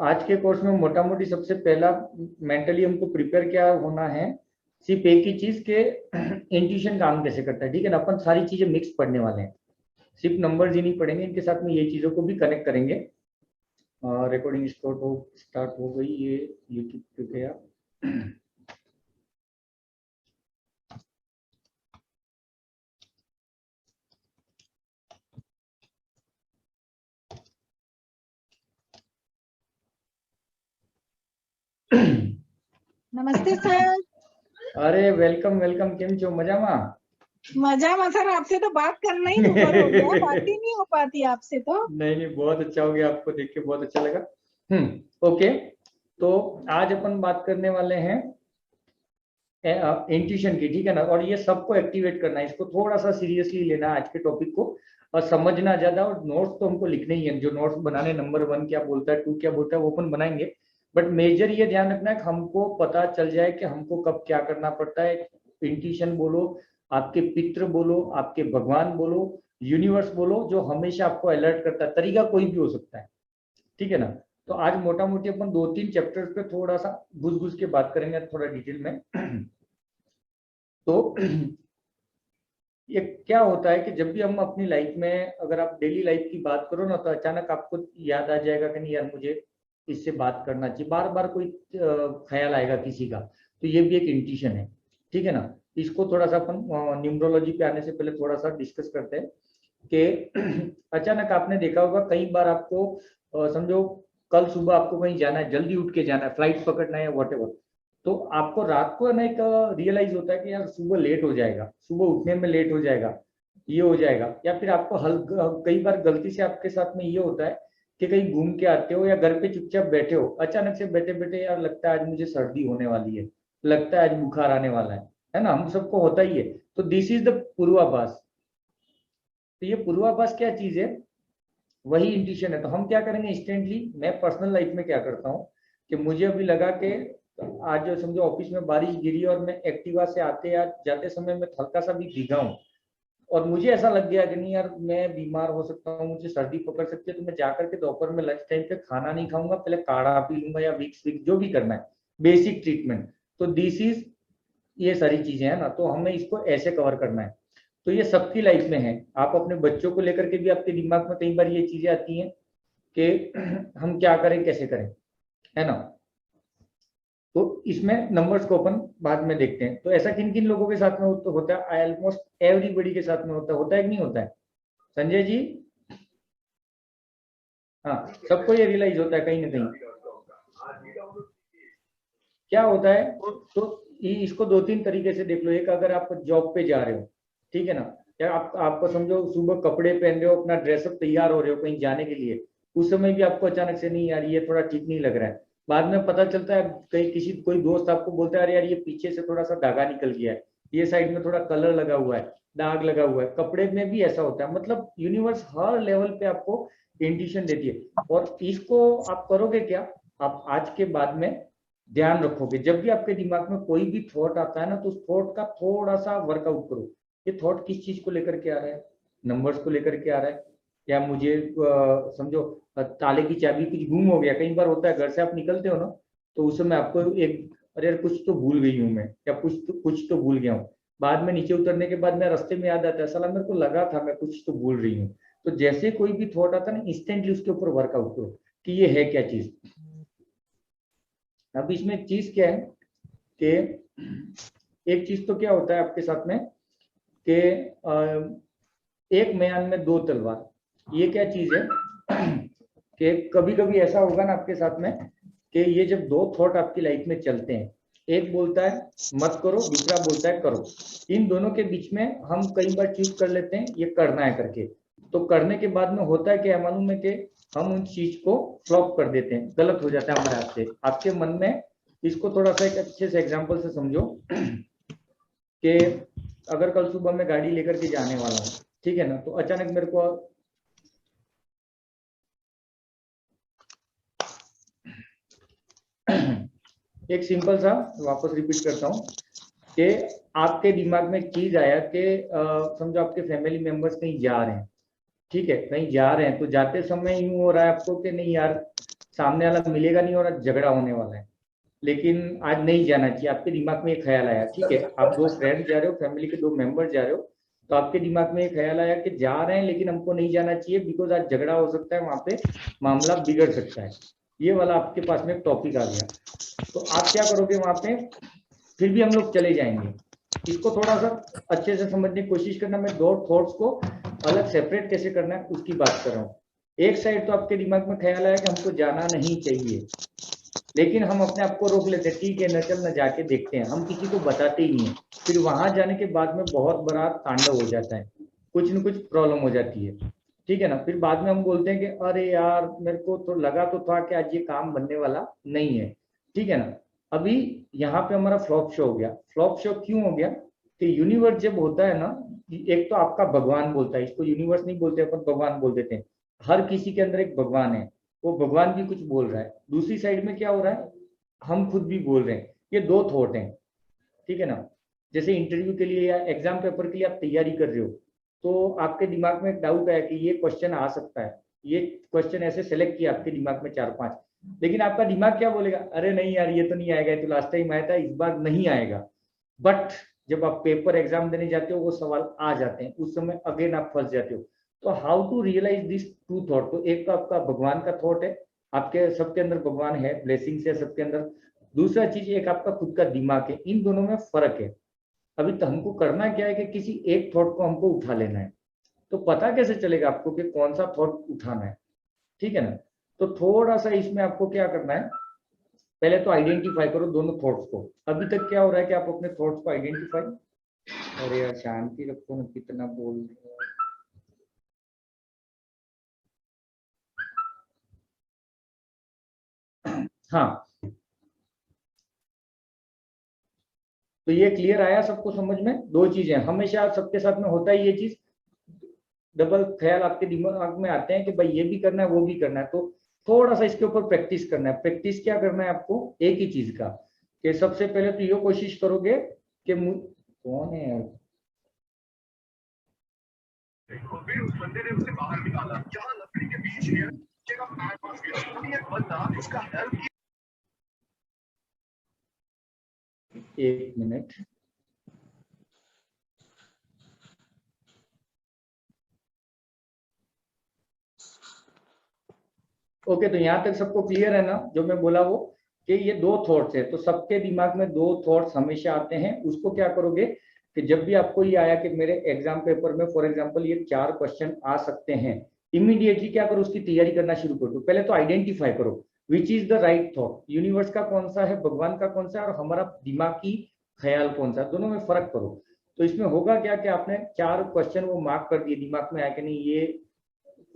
आज के कोर्स में मोटा मोटी सबसे पहला मेंटली हमको प्रिपेयर क्या होना है, सिर्फ एक ही चीज के इंट्यूशन काम कैसे करता है। ठीक है ना, अपन सारी चीजें मिक्स पढ़ने वाले हैं, सिर्फ नंबर्स ही नहीं पढ़ेंगे, इनके साथ में ये चीजों को भी कनेक्ट करेंगे। रिकॉर्डिंग स्टार्ट हो गई, ये यूट्यूब पे गया। नमस्ते सर। अरे वेलकम वेलकम, केम छो? मजामा सर, आपसे तो बात करना ही ऊपर हो गया, बात ही नहीं हो पाती आपसे तो। नहीं, बहुत अच्छा हो गया, आपको देख के बहुत अच्छा लगा। ओके, तो आज अपन बात करने वाले हैं इंट्यूशन की। ठीक है ना, और ये सबको एक्टिवेट करना है, इसको थोड़ा सा सीरियसली लेना है आज के टॉपिक को, और समझना ज्यादा। और नोट्स तो हमको लिखने ही है, जो नोट्स बनाने, नंबर 1 क्या बोलता है, 2 क्या बोलता है, वो अपन बनाएंगे। बट मेजर ये ध्यान रखना है कि हमको पता चल जाए कि हमको कब क्या करना पड़ता है। इंट्यूशन बोलो, आपके पितृ बोलो, आपके भगवान बोलो, यूनिवर्स बोलो, जो हमेशा आपको अलर्ट करता है। तरीका कोई भी हो सकता है, ठीक है ना। तो आज मोटा मोटी अपन 2-3 चैप्टर्स पे थोड़ा सा घुस घुस के बात करेंगे, थोड़ा डिटेल में। तो ये क्या होता है कि जब भी हम अपनी लाइफ में, अगर आप डेली लाइफ की बात करो ना, तो अचानक आपको याद आ जाएगा कि नहीं यार, मुझे इससे बात करना चाहिए। बार बार कोई ख्याल आएगा किसी का, तो ये भी एक इंट्यूशन है। ठीक है ना, इसको थोड़ा सा अपन न्यूमरोलॉजी पे आने से पहले थोड़ा सा डिस्कस करते हैं कि अचानक आपने देखा होगा कई बार आपको समझो कल सुबह आपको कहीं जाना है, जल्दी उठ के जाना है, फ्लाइट पकड़ना है, व्हाटएवर, तो आपको रात को ना एक रियलाइज होता है कि यार सुबह लेट हो जाएगा, सुबह उठने में लेट हो जाएगा, ये हो जाएगा। या फिर आपको कई बार गलती से आपके साथ में ये होता है कि कहीं घूम के आते हो या घर पे चुपचाप बैठे हो, अचानक से बैठे बैठे यार लगता है आज मुझे सर्दी होने वाली है, लगता है आज बुखार आने वाला है ना, हम सबको होता ही है। तो दिस इज द पूर्वाभास। तो ये पूर्वाभास क्या चीज है? वही इंट्यूशन है। तो हम क्या करेंगे इंस्टेंटली, मैं पर्सनल लाइफ में क्या करता हूँ कि मुझे अभी लगा कि आज जो समझो ऑफिस में बारिश गिरी और मैं एक्टिवा से आते या जाते समय में हल्का सा भी भीगा हूँ, और मुझे ऐसा लग गया कि नहीं यार मैं बीमार हो सकता हूँ, मुझे सर्दी पकड़ सकती है, तो मैं जाकर के दोपहर में लंच टाइम पे खाना नहीं खाऊंगा, पहले काढ़ा पी लूंगा या विक्स विक्स जो भी करना है, बेसिक ट्रीटमेंट। तो दिस इज, ये सारी चीजें हैं ना, तो हमें इसको ऐसे कवर करना है। तो ये सबकी लाइफ में है। आप अपने बच्चों को लेकर के भी आपके दिमाग में कई बार ये चीजें आती हैं कि हम क्या करें, कैसे करें, है ना। तो इसमें नंबर्स को अपन बाद में देखते हैं। तो ऐसा किन किन लोगों के साथ में होता है? ऑलमोस्ट एवरीबडी के साथ में होता है कि नहीं होता है? संजय जी, हाँ, सबको ये रियलाइज होता है कहीं ना कहीं क्या होता है। तो इसको 2-3 तरीके से देख लो। एक, अगर आप जॉब पे जा रहे हो, ठीक है ना, या आपको समझो सुबह कपड़े पहन रहे हो, अपना ड्रेसअप तैयार हो रहे हो कहीं जाने के लिए, उस समय भी आपको अचानक से नहीं यार ये थोड़ा ठीक नहीं लग रहा है, बाद में पता चलता है कहीं कोई दोस्त आपको बोलता है अरे यार ये पीछे से थोड़ा सा धागा निकल गया है, ये साइड में थोड़ा कलर लगा हुआ है, दाग लगा हुआ है। कपड़े में भी ऐसा होता है। मतलब यूनिवर्स हर लेवल पे आपको इंडिकेशन देती है। और इसको आप करोगे क्या, आप आज के बाद में ध्यान रखोगे, जब भी आपके दिमाग में कोई भी थॉट आता है ना, तो उस थॉट का थोड़ा सा वर्कआउट करो। ये थॉट किस चीज को लेकर के आ रहा है? नंबर्स को लेकर के आ रहा है, या मुझे समझो ताले की चाबी कुछ गुम हो गया। कई बार होता है घर से आप निकलते हो ना, तो उस समय आपको एक, अरे यार कुछ तो भूल गई हूँ मैं, या कुछ तो भूल गया हूँ। बाद में नीचे उतरने के बाद में रास्ते में याद आता है साला मेरे को लगा था मैं कुछ तो भूल रही हूँ। तो जैसे कोई भी थॉट आता है ना, इंस्टेंटली उसके ऊपर वर्कआउट करो कि ये है क्या चीज। अब इसमें एक चीज क्या है कि एक चीज तो क्या होता है आपके साथ में कि एक म्यान में 2 तलवार, ये क्या चीज है कि कभी कभी ऐसा होगा ना आपके साथ में कि ये जब 2 थॉट आपकी लाइफ में चलते हैं, एक बोलता है मत करो, दूसरा बोलता है करो, इन दोनों के बीच में हम कई बार चूज कर लेते हैं ये करना है करके। तो करने के बाद में होता है कि मालूम है कि हम उन चीज को फ्लॉप कर देते हैं, गलत हो जाता है हमारे हाथ से। आपके मन में इसको थोड़ा सा एक अच्छे से एग्जांपल से समझो कि अगर कल सुबह मैं गाड़ी लेकर के जाने वाला हूँ, ठीक है ना, तो अचानक मेरे को एक सिंपल सा वापस रिपीट करता हूँ कि आपके दिमाग में एक चीज आया कि समझो आपके फैमिली मेंबर्स कहीं जा रहे हैं, ठीक है, कहीं जा रहे हैं, तो जाते समय यूं हो रहा है आपको कि नहीं यार सामने वाला मिलेगा नहीं और आज झगड़ा होने वाला है, लेकिन आज नहीं जाना चाहिए। आपके दिमाग में एक ख्याल आया, ठीक है, आप 2 फ्रेंड जा रहे हो, फैमिली के 2 मेंबर जा रहे हो, तो आपके दिमाग में एक ख्याल आया कि जा रहे हैं लेकिन हमको नहीं जाना चाहिए बिकॉज आज झगड़ा हो सकता है, वहां पे मामला बिगड़ सकता है। ये वाला आपके पास में एक टॉपिक आ गया, तो आप क्या करोगे वहां पे? फिर भी हम लोग चले जाएंगे। इसको थोड़ा सा अच्छे से समझने की कोशिश करना। मैं 2 थॉट्स को अलग सेपरेट कैसे करना है उसकी बात कर रहा हूँ। एक साइड तो आपके दिमाग में ख्याल आया कि हमको जाना नहीं चाहिए, लेकिन हम अपने आप को रोक लेते हैं, ठीक है न चल न जाके देखते हैं, हम किसी को बताते ही नहीं है। फिर वहां जाने के बाद में बहुत बड़ा तांडव हो जाता है, कुछ न कुछ प्रॉब्लम हो जाती है, ठीक है ना। फिर बाद में हम बोलते हैं कि अरे यार मेरे को तो लगा तो था कि आज ये काम बनने वाला नहीं है, ठीक है ना। अभी यहाँ पे हमारा फ्लॉप शो हो गया। फ्लॉप शो क्यों हो गया? कि यूनिवर्स जब होता है ना, एक तो आपका भगवान बोलता है, इसको यूनिवर्स नहीं बोलते अपन, भगवान बोल देते हैं। हर किसी के अंदर एक भगवान है, वो भगवान भी कुछ बोल रहा है। दूसरी साइड में क्या हो रहा है, हम खुद भी बोल रहे हैं। ये 2 थॉट हैं, ठीक है ना। जैसे इंटरव्यू के लिए या एग्जाम पेपर के लिए आप तैयारी कर रहे हो, तो आपके दिमाग में एक डाउट आया कि ये क्वेश्चन आ सकता है, ये क्वेश्चन ऐसे सेलेक्ट किया आपके दिमाग में 4-5, लेकिन आपका दिमाग क्या बोलेगा, अरे नहीं यार ये तो नहीं आएगा, ये तो लास्ट टाइम आया था, इस बार नहीं आएगा। बट जब आप पेपर एग्जाम देने जाते हो वो सवाल आ जाते हैं, उस समय अगेन आप फंस जाते हो। तो how to realise this 2 thought? तो एक तो आपका भगवान का थॉट है, आपके सबके अंदर भगवान है, ब्लेसिंग्स है सबके अंदर। दूसरा चीज एक आपका खुद का दिमाग है, इन दोनों में फर्क है। अभी तो हमको करना क्या है कि किसी एक थॉट को हमको उठा लेना है। तो पता कैसे चलेगा आपको कि कौन सा थॉट उठाना है, ठीक है ना। तो थोड़ा सा इसमें आपको क्या करना है, पहले तो आइडेंटिफाई करो दोनों थॉट्स को। अभी तक क्या हो रहा है कि आप अपने थॉट्स को आइडेंटिफाई, अरे यार शांति रखो ना, कितना बोल रहे हो। हाँ, तो ये क्लियर आया सबको समझ में? 2 चीजें हमेशा सबके साथ में होता है, ये चीज डबल ख्याल आपके दिमाग में आते हैं कि भाई ये भी करना है वो भी करना है। तो थोड़ा सा इसके ऊपर प्रैक्टिस करना है। प्रैक्टिस क्या करना है आपको, एक ही चीज का, कि सबसे पहले तो ये कोशिश करोगे कि कौन है यार, उस बंदे ने उसे बाहर निकाला, जहां लकड़ी के बीच जगह पैर फंस गया, एक बंदा उसका हेल्प किया। 1 मिनट। ओके, तो यहाँ तक सबको क्लियर है ना जो मैं बोला वो, कि ये 2 थॉट्स है। तो सबके दिमाग में 2 थॉट्स हमेशा आते हैं। उसको क्या करोगे कि जब भी आपको ये आया कि मेरे एग्जाम पेपर में फॉर एग्जांपल ये 4 क्वेश्चन आ सकते हैं, इमीडिएटली क्या करो, उसकी तैयारी करना शुरू कर दो। पहले तो आइडेंटिफाई करो which is the right thought, universe का कौन सा है, भगवान का कौन सा है, और हमारा दिमागी ख्याल कौन सा है, दोनों में फर्क करो। तो इसमें होगा क्या कि आपने 4 क्वेश्चन वो मार्क कर दिए, दिमाग में आया कि नहीं ये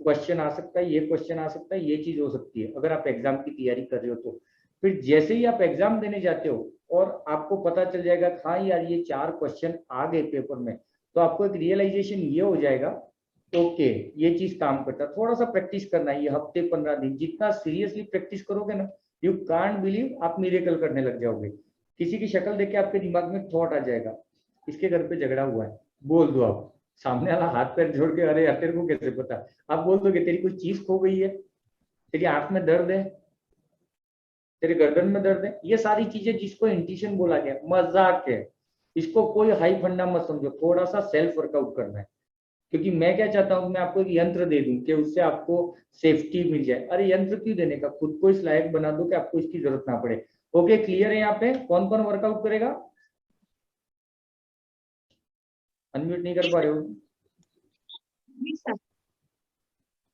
क्वेश्चन आ सकता है, ये क्वेश्चन आ सकता है, ये चीज हो सकती है, अगर आप एग्जाम की तैयारी कर रहे हो तो। फिर जैसे ही आप एग्जाम देने जाते हो और आपको पता चल जाएगा हाँ यार ये 4 क्वेश्चन आ गए पेपर में, तो आपको एक रियलाइजेशन ये हो जाएगा, ओके ये चीज काम करता है। थोड़ा सा प्रैक्टिस करना है, ये हफ्ते 15 दिन जितना सीरियसली प्रैक्टिस करोगे ना, यू कांट बिलीव आप मिरेकल करने लग जाओगे। किसी की शक्ल देख के आपके दिमाग में थॉट आ जाएगा, इसके घर पे झगड़ा हुआ है, बोल दो आप, सामने वाला हाथ पैर जोड़ के अरे यार तेरे को कैसे पता, आप बोल दोगे तेरी कोई चीज खो गई है, तेरी आंख में दर्द है, तेरे गर्दन में दर्द है, ये सारी चीजें जिसको इंट्यूशन बोला गया, मजाक है। इसको कोई हाई फंडा मत समझो, थोड़ा सा सेल्फ वर्कआउट करना है। क्योंकि मैं क्या चाहता हूं, मैं आपको एक यंत्र दे दूं कि उससे आपको सेफ्टी मिल जाए। अरे यंत्र क्यों देने का, खुद को इस लायक बना दो कि आपको इसकी जरूरत ना पड़े। ओके क्लियर है? यहाँ पे कौन कौन वर्कआउट करेगा? अनम्यूट नहीं कर पा रहे हो?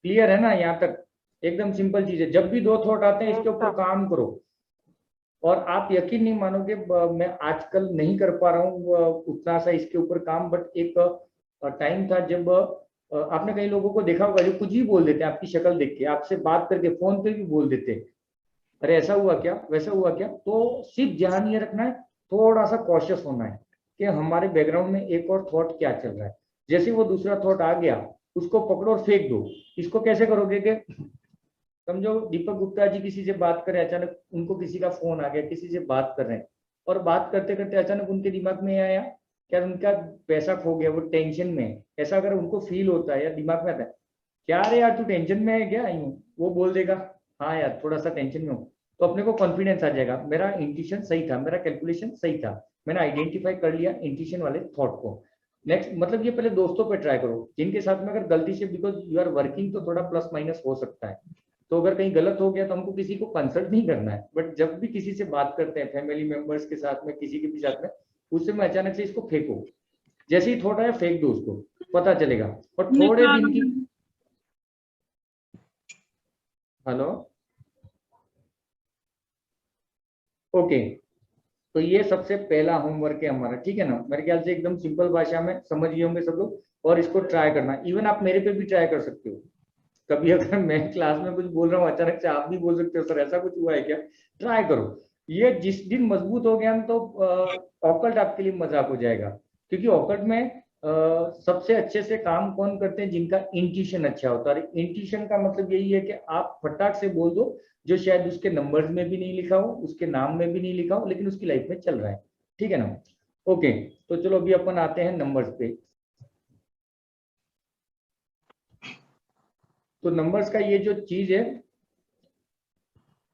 क्लियर है ना यहाँ तक? एकदम सिंपल चीज है, जब भी 2 थॉट आते हैं इसके ऊपर काम करो। और आप यकीन नहीं मानोगे, मैं आजकल नहीं कर पा रहा हूँ उतना सा इसके ऊपर काम, बट एक टाइम था जब आपने कई लोगों को देखा होगा जो कुछ भी बोल देते हैं आपकी शक्ल देख के, आपसे बात करके फोन पे भी बोल देते हैं, अरे ऐसा हुआ क्या, वैसा हुआ क्या। तो सिर्फ ध्यान ये रखना है, थोड़ा सा कॉशियस होना है कि हमारे बैकग्राउंड में एक और थॉट क्या चल रहा है। जैसे वो दूसरा थॉट आ गया, उसको पकड़ो और फेंक दो। इसको कैसे करोगे कि समझो दीपक गुप्ता जी किसी से बात कर रहे हैं, अचानक उनको किसी का फोन आ गया, किसी से बात कर रहे हैं, और बात करते करते अचानक उनके दिमाग में आया क्या उनका पैसा खो गया, वो टेंशन में है। ऐसा अगर उनको फील होता है या दिमाग में आता है, क्या रे यार तू टेंशन में है क्या, यूं वो बोल देगा, हाँ यार थोड़ा सा टेंशन में हूँ, तो अपने को कॉन्फिडेंस आ जाएगा, मेरा इंट्यूशन सही था, मेरा कैलकुलेशन सही था, मैंने आइडेंटिफाई कर लिया इंट्यूशन वाले थॉट को। नेक्स्ट मतलब ये पहले दोस्तों पे ट्राई करो जिनके साथ में अगर गलती से, बिकॉज यू आर वर्किंग तो थोड़ा प्लस माइनस हो सकता है, तो अगर कहीं गलत हो गया तो हमको किसी को कंसल्ट नहीं करना है, बट जब भी किसी से बात करते हैं फैमिली मेंबर्स के साथ में, किसी के भी साथ में, उससे में अचानक से इसको फेंको, जैसे ही थोड़ा है फेंक दो उसको, पता चलेगा। और थोड़े दिन की, हेलो, ओके, तो ये सबसे पहला होमवर्क है हमारा, ठीक है ना, मेरे ख्याल से एकदम सिंपल भाषा में समझ गए होंगे सब लोग, और इसको ट्राई करना, इवन आप मेरे पे भी ट्राई कर सकते हो, कभी अगर मैं क्लास में कुछ बोल रहा हूँ अचानक से आप भी बोल सकते हो सर ऐसा कुछ हुआ है क्या, ट्राई करो। ये जिस दिन मजबूत हो गया तो ऑकल्ट आपके लिए मजाक हो जाएगा, क्योंकि ऑकल्ट में सबसे अच्छे से काम कौन करते हैं, जिनका इंट्यूशन अच्छा होता है। इंट्यूशन का मतलब यही है कि आप फटाक से बोल दो जो शायद उसके नंबर्स में भी नहीं लिखा हो, उसके नाम में भी नहीं लिखा हो, लेकिन उसकी लाइफ में चल रहा है, ठीक है ना। ओके, तो चलो अभी अपन आते हैं नंबर्स पे। तो नंबर्स का ये जो चीज है,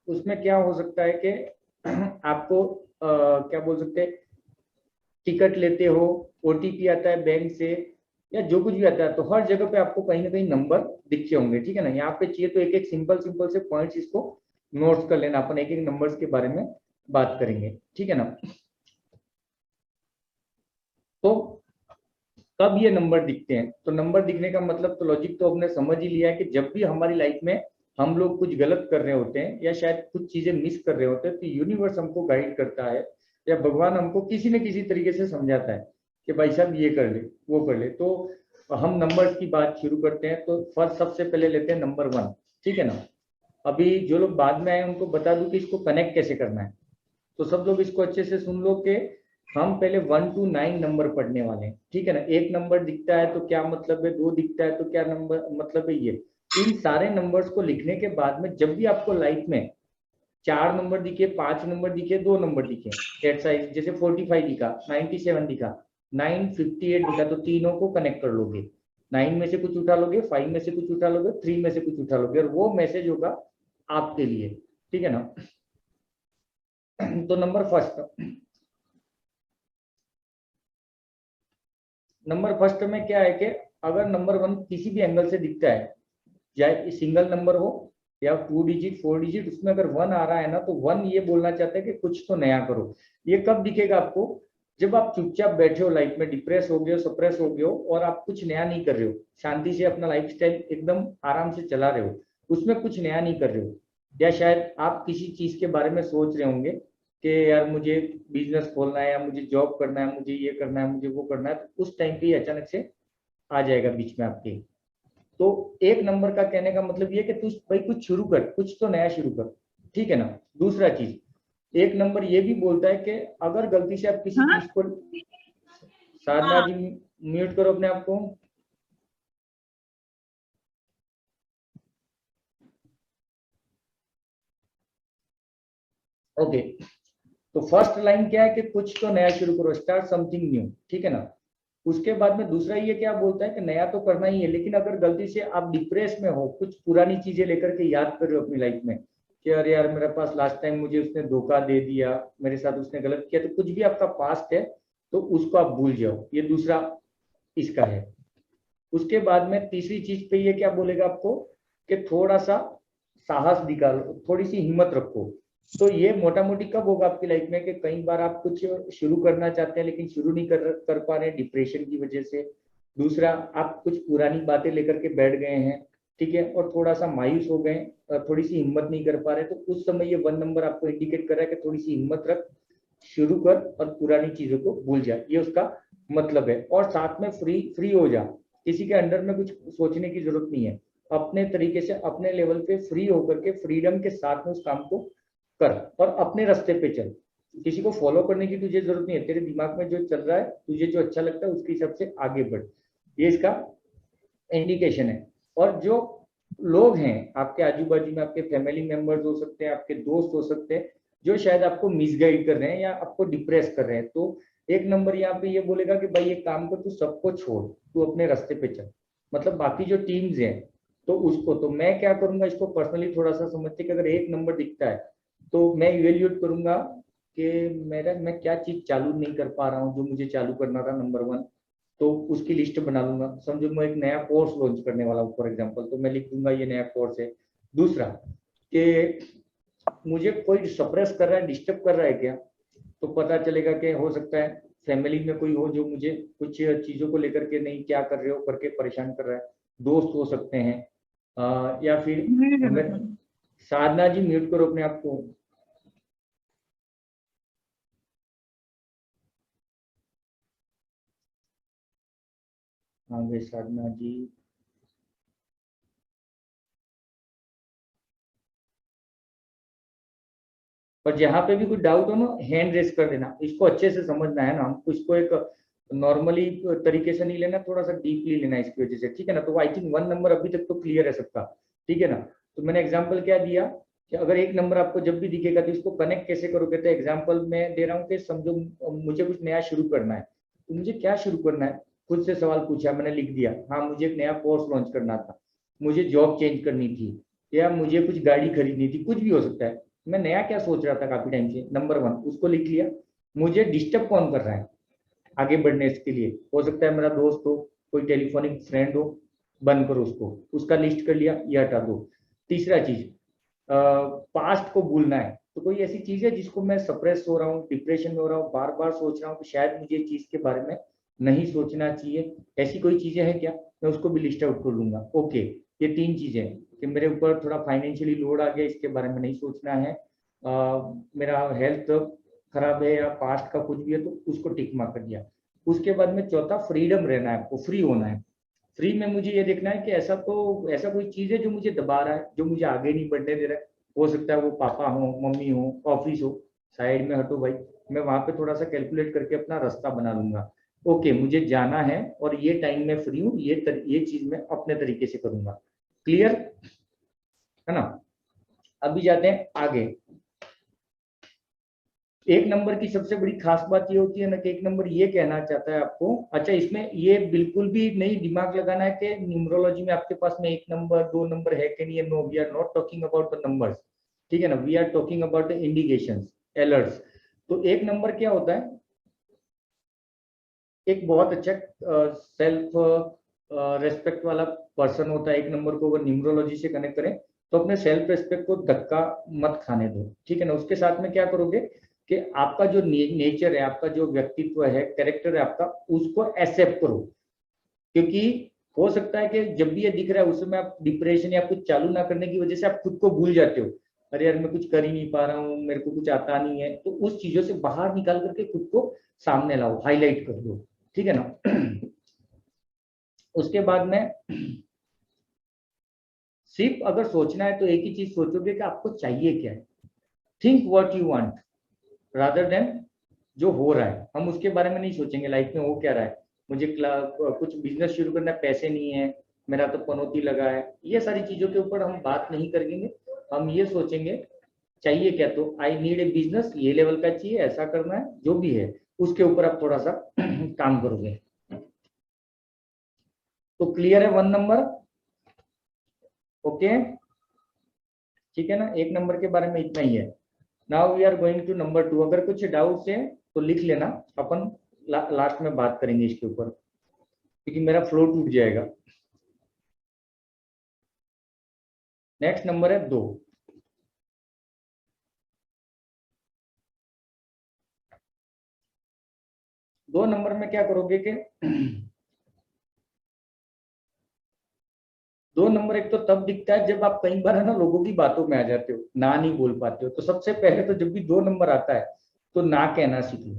उसमें क्या हो सकता है कि आपको क्या बोल सकते हैं, टिकट लेते हो, ओटीपी आता है बैंक से, या जो कुछ भी आता है, तो हर जगह पे आपको कहीं ना कहीं नंबर दिखे होंगे, ठीक है ना। यहाँ पे चाहिए तो एक एक सिंपल सिंपल से पॉइंट्स इसको नोट्स कर लेना, अपन एक एक नंबर्स के बारे में बात करेंगे, ठीक है ना। तो कब ये नंबर दिखते हैं, तो नंबर दिखने का मतलब तो लॉजिक तो हमने समझ ही लिया है कि जब भी हमारी लाइफ में हम लोग कुछ गलत कर रहे होते हैं या शायद कुछ चीजें मिस कर रहे होते हैं, तो यूनिवर्स हमको गाइड करता है या भगवान हमको किसी न किसी तरीके से समझाता है कि भाई साहब ये कर ले वो कर ले। तो हम नंबर्स की बात शुरू करते हैं, तो फर्स्ट सबसे पहले लेते हैं नंबर 1, ठीक है ना। अभी जो लोग बाद में आए उनको बता दूं कि इसको कनेक्ट कैसे करना है, तो सब लोग इसको अच्छे से सुन लो कि हम पहले 1 to 9 नंबर पढ़ने वाले हैं, ठीक है ना। एक नंबर दिखता है तो क्या मतलब है, दो दिखता है तो क्या नंबर मतलब है, ये इन सारे नंबर्स को लिखने के बाद में जब भी आपको लाइफ में 4 नंबर दिखे, 5 नंबर दिखे, 2 नंबर दिखे, जैसे 45 दिखा, 97 दिखा, 958 दिखा, तो तीनों को कनेक्ट कर लोगे, 9 में से कुछ उठा लोगे, 5 में से कुछ उठा लोगे, 3 में से कुछ उठा लोगे, और वो मैसेज होगा आपके लिए, ठीक है ना। तो नंबर फर्स्ट में क्या है कि अगर नंबर 1 किसी भी एंगल से दिखता है, चाहे सिंगल नंबर हो या 2 डिजिट 4 डिजिट, उसमें अगर 1 आ रहा है ना, तो 1 ये बोलना चाहता है कि कुछ तो नया करो। ये कब दिखेगा आपको, जब आप चुपचाप बैठे हो, लाइफ में डिप्रेस हो गए हो, सप्रेस हो गए हो, और आप कुछ नया नहीं कर रहे हो, शांति से अपना लाइफस्टाइल एकदम आराम से चला रहे हो, उसमें कुछ नया नहीं कर रहे हो, या शायद आप किसी चीज के बारे में सोच रहे होंगे कि यार मुझे बिजनेस खोलना है, या मुझे जॉब करना है, मुझे ये करना है, मुझे वो करना है, तो उस टाइम पे अचानक से आ जाएगा बीच में आपके। तो एक नंबर का कहने का मतलब ये कि तू भाई कुछ शुरू कर, कुछ तो नया शुरू कर, ठीक है ना। दूसरा चीज, एक नंबर ये भी बोलता है कि अगर गलती से आप किसी हाँ चीज को, साधना जी म्यूट करो अपने आप को। ओके, तो फर्स्ट लाइन क्या है कि कुछ तो नया शुरू करो, स्टार्ट समथिंग न्यू, ठीक है ना। उसके बाद में दूसरा ये क्या बोलता है कि नया तो करना ही है, लेकिन अगर गलती से आप डिप्रेस में हो, कुछ पुरानी चीजें लेकर के याद कर रहे हो अपनी लाइफ में कि अरे यार मेरे पास लास्ट टाइम मुझे उसने धोखा दे दिया, मेरे साथ उसने गलत किया, तो कुछ भी आपका पास्ट है तो उसको आप भूल जाओ, ये दूसरा इसका है। उसके बाद में तीसरी चीज पे ये क्या बोलेगा आपको कि थोड़ा सा साहस निकालो, थोड़ी सी हिम्मत रखो। तो ये मोटा मोटी कब होगा आपकी लाइफ में कि कई बार आप कुछ शुरू करना चाहते हैं लेकिन शुरू नहीं कर पा रहे हैं डिप्रेशन की वजह से। दूसरा, आप कुछ पुरानी बातें लेकर के बैठ गए हैं, ठीक है, और थोड़ा सा मायूस हो गए, थोड़ी सी हिम्मत नहीं कर पा रहे, तो उस समय ये 1 नंबर आपको इंडिकेट कर रहा है कि थोड़ी सी हिम्मत रख, शुरू कर और पुरानी चीजों को भूल जा, ये उसका मतलब है। और साथ में फ्री फ्री हो जा, किसी के अंडर में कुछ सोचने की जरूरत नहीं है, अपने तरीके से अपने लेवल पे फ्री होकर के फ्रीडम के साथ में उस काम को कर, और अपने रास्ते पे चल, किसी को फॉलो करने की तुझे जरूरत नहीं है, तेरे दिमाग में जो चल रहा है, तुझे जो अच्छा लगता है उसके हिसाब से आगे बढ़, ये इसका इंडिकेशन है। और जो लोग हैं आपके आजू बाजू में, आपके फैमिली मेंबर्स हो सकते हैं, आपके दोस्त हो सकते हैं, जो शायद आपको मिसगाइड कर रहे हैं या आपको डिप्रेस कर रहे हैं, तो एक नंबर यहाँ पे ये बोलेगा कि भाई एक काम कर, तू सबको छोड़, तू अपने रास्ते पे चल, मतलब बाकी जो टीम्स हैं, तो उसको तो मैं क्या करूंगा, इसको पर्सनली थोड़ा सा समझते कि अगर एक नंबर दिखता है तो मैं इवेल्यूएट करूंगा कि मैं क्या चीज चालू नहीं कर पा रहा हूँ जो मुझे चालू करना था, नंबर 1। तो उसकी लिस्ट बना लूंगा। समझो मैं एक नया कोर्स लॉन्च करने वाला हूँ फॉर एग्जांपल, तो मैं लिख दूंगा ये नया कोर्स है। दूसरा कि मुझे कोई सप्रेस कर रहा है, डिस्टर्ब कर रहा है क्या, तो पता चलेगा कि हो सकता है फैमिली में कोई हो जो मुझे कुछ चीजों को लेकर के नहीं क्या कर रहे हो करके परेशान कर रहा है। दोस्त हो सकते हैं, या फिर साधना जी म्यूट करो अपने आप को। हाँ भाई साधना जी। और जहाँ पे भी कुछ डाउट हो ना, हैंड रेस कर देना। इसको अच्छे से समझना है ना, हमको इसको एक नॉर्मली तरीके से नहीं लेना, थोड़ा सा डीपली लेना है इसकी वजह से, ठीक है ना। तो आई थिंक 1 नंबर अभी तक तो क्लियर है सबका, ठीक है ना। तो मैंने एग्जाम्पल क्या दिया कि अगर एक नंबर आपको जब भी दिखेगा तो इसको कनेक्ट कैसे करोगे। तो एग्जाम्पल मैं दे रहा हूँ कि समझो मुझे कुछ नया शुरू करना है, तो मुझे क्या शुरू करना है, खुद से सवाल पूछा, मैंने लिख दिया। हाँ मुझे एक नया कोर्स लॉन्च करना था, मुझे जॉब चेंज करनी थी, या मुझे कुछ गाड़ी खरीदनी थी, कुछ भी हो सकता है। मैं नया क्या सोच रहा था काफी टाइम से, नंबर 1 उसको लिख लिया। मुझे डिस्टर्ब कौन कर रहा है आगे बढ़ने के लिए, हो सकता है मेरा दोस्त हो, कोई टेलीफोनिक फ्रेंड हो, बंद करो उसको, उसका लिस्ट कर लिया, ये हटा दो। तीसरा चीज, पास्ट को भूलना है। तो कोई ऐसी चीज है जिसको मैं सप्रेस हो रहा हूँ, डिप्रेशन में हो रहा हूँ, बार बार सोच रहा हूँ कि शायद मुझे चीज के बारे में नहीं सोचना चाहिए, ऐसी कोई चीजें हैं क्या, मैं उसको भी लिस्ट आउट कर लूंगा। ओके, ये 3 चीजें कि मेरे ऊपर थोड़ा फाइनेंशियली लोड आ गया, इसके बारे में नहीं सोचना है, मेरा हेल्थ खराब है या पास्ट का कुछ भी है, तो उसको टिक मार्क कर दिया। उसके बाद में चौथा, फ्रीडम रहना है, आपको फ्री होना है। फ्री में मुझे ये देखना है कि ऐसा कोई चीज है जो मुझे दबा रहा है, जो मुझे आगे नहीं बढ़ने दे रहा है। हो सकता है वो पापा हो, मम्मी हो, ऑफिस हो, साइड में हटो भाई, मैं वहां पे थोड़ा सा कैलकुलेट करके अपना रास्ता बना लूंगा। ओके मुझे जाना है और ये टाइम में फ्री हूँ, ये चीज मैं अपने तरीके से करूंगा। क्लियर है ना। अभी जाते हैं आगे। एक नंबर की सबसे बड़ी खास बात ये होती है ना कि एक नंबर ये कहना चाहता है आपको, अच्छा इसमें ये बिल्कुल भी नहीं दिमाग लगाना है कि न्यूमरोलॉजी में आपके पास में 1 नंबर 2 नंबर है कि नहीं है। No, we are not talking about the numbers, ठीक है ना, we are talking about the indications, alerts. तो एक नंबर क्या होता है, एक बहुत अच्छा सेल्फ रेस्पेक्ट वाला पर्सन होता है। एक नंबर को अगर न्यूमरोलॉजी से कनेक्ट करें तो अपने सेल्फ रेस्पेक्ट को धक्का मत खाने दो, ठीक है ना। उसके साथ में क्या करोगे कि आपका जो नेचर है, आपका जो व्यक्तित्व है, कैरेक्टर है आपका, उसको एक्सेप्ट करो। क्योंकि हो सकता है कि जब भी ये दिख रहा है उस समय आप डिप्रेशन या कुछ चालू ना करने की वजह से आप खुद को भूल जाते हो, अरे यार मैं कुछ कर ही नहीं पा रहा हूँ, मेरे को कुछ आता नहीं है। तो उस चीजों से बाहर निकाल करके खुद को सामने लाओ, हाईलाइट कर दो, ठीक है ना। उसके बाद में सिर्फ अगर सोचना है तो एक ही चीज सोचोगे कि आपको चाहिए क्या है। Think what you want rather than जो हो रहा है। हम उसके बारे में नहीं सोचेंगे लाइफ में हो क्या रहा है, मुझे कुछ बिजनेस शुरू करना है, पैसे नहीं है, मेरा तो पनौती लगा है, ये सारी चीजों के ऊपर हम बात नहीं करेंगे। हम ये सोचेंगे चाहिए क्या, तो आई नीड ए बिजनेस, ये लेवल का चाहिए, ऐसा करना है, जो भी है उसके ऊपर आप थोड़ा सा काम करोगे। तो क्लियर है 1 नंबर, ओके, ठीक है ना। एक नंबर के बारे में इतना ही है। Now we are going to number 2। अगर कुछ डाउट्स है तो लिख लेना, अपन लास्ट में बात करेंगे इसके ऊपर, क्योंकि मेरा फ्लो टूट जाएगा। नेक्स्ट नंबर है 2। 2 नंबर में क्या करोगे कि 2 नंबर एक तो तब दिखता है जब आप कई बार है ना लोगों की बातों में आ जाते हो, ना नहीं बोल पाते हो। तो सबसे पहले तो जब भी 2 नंबर आता है तो ना कहना सीख लो।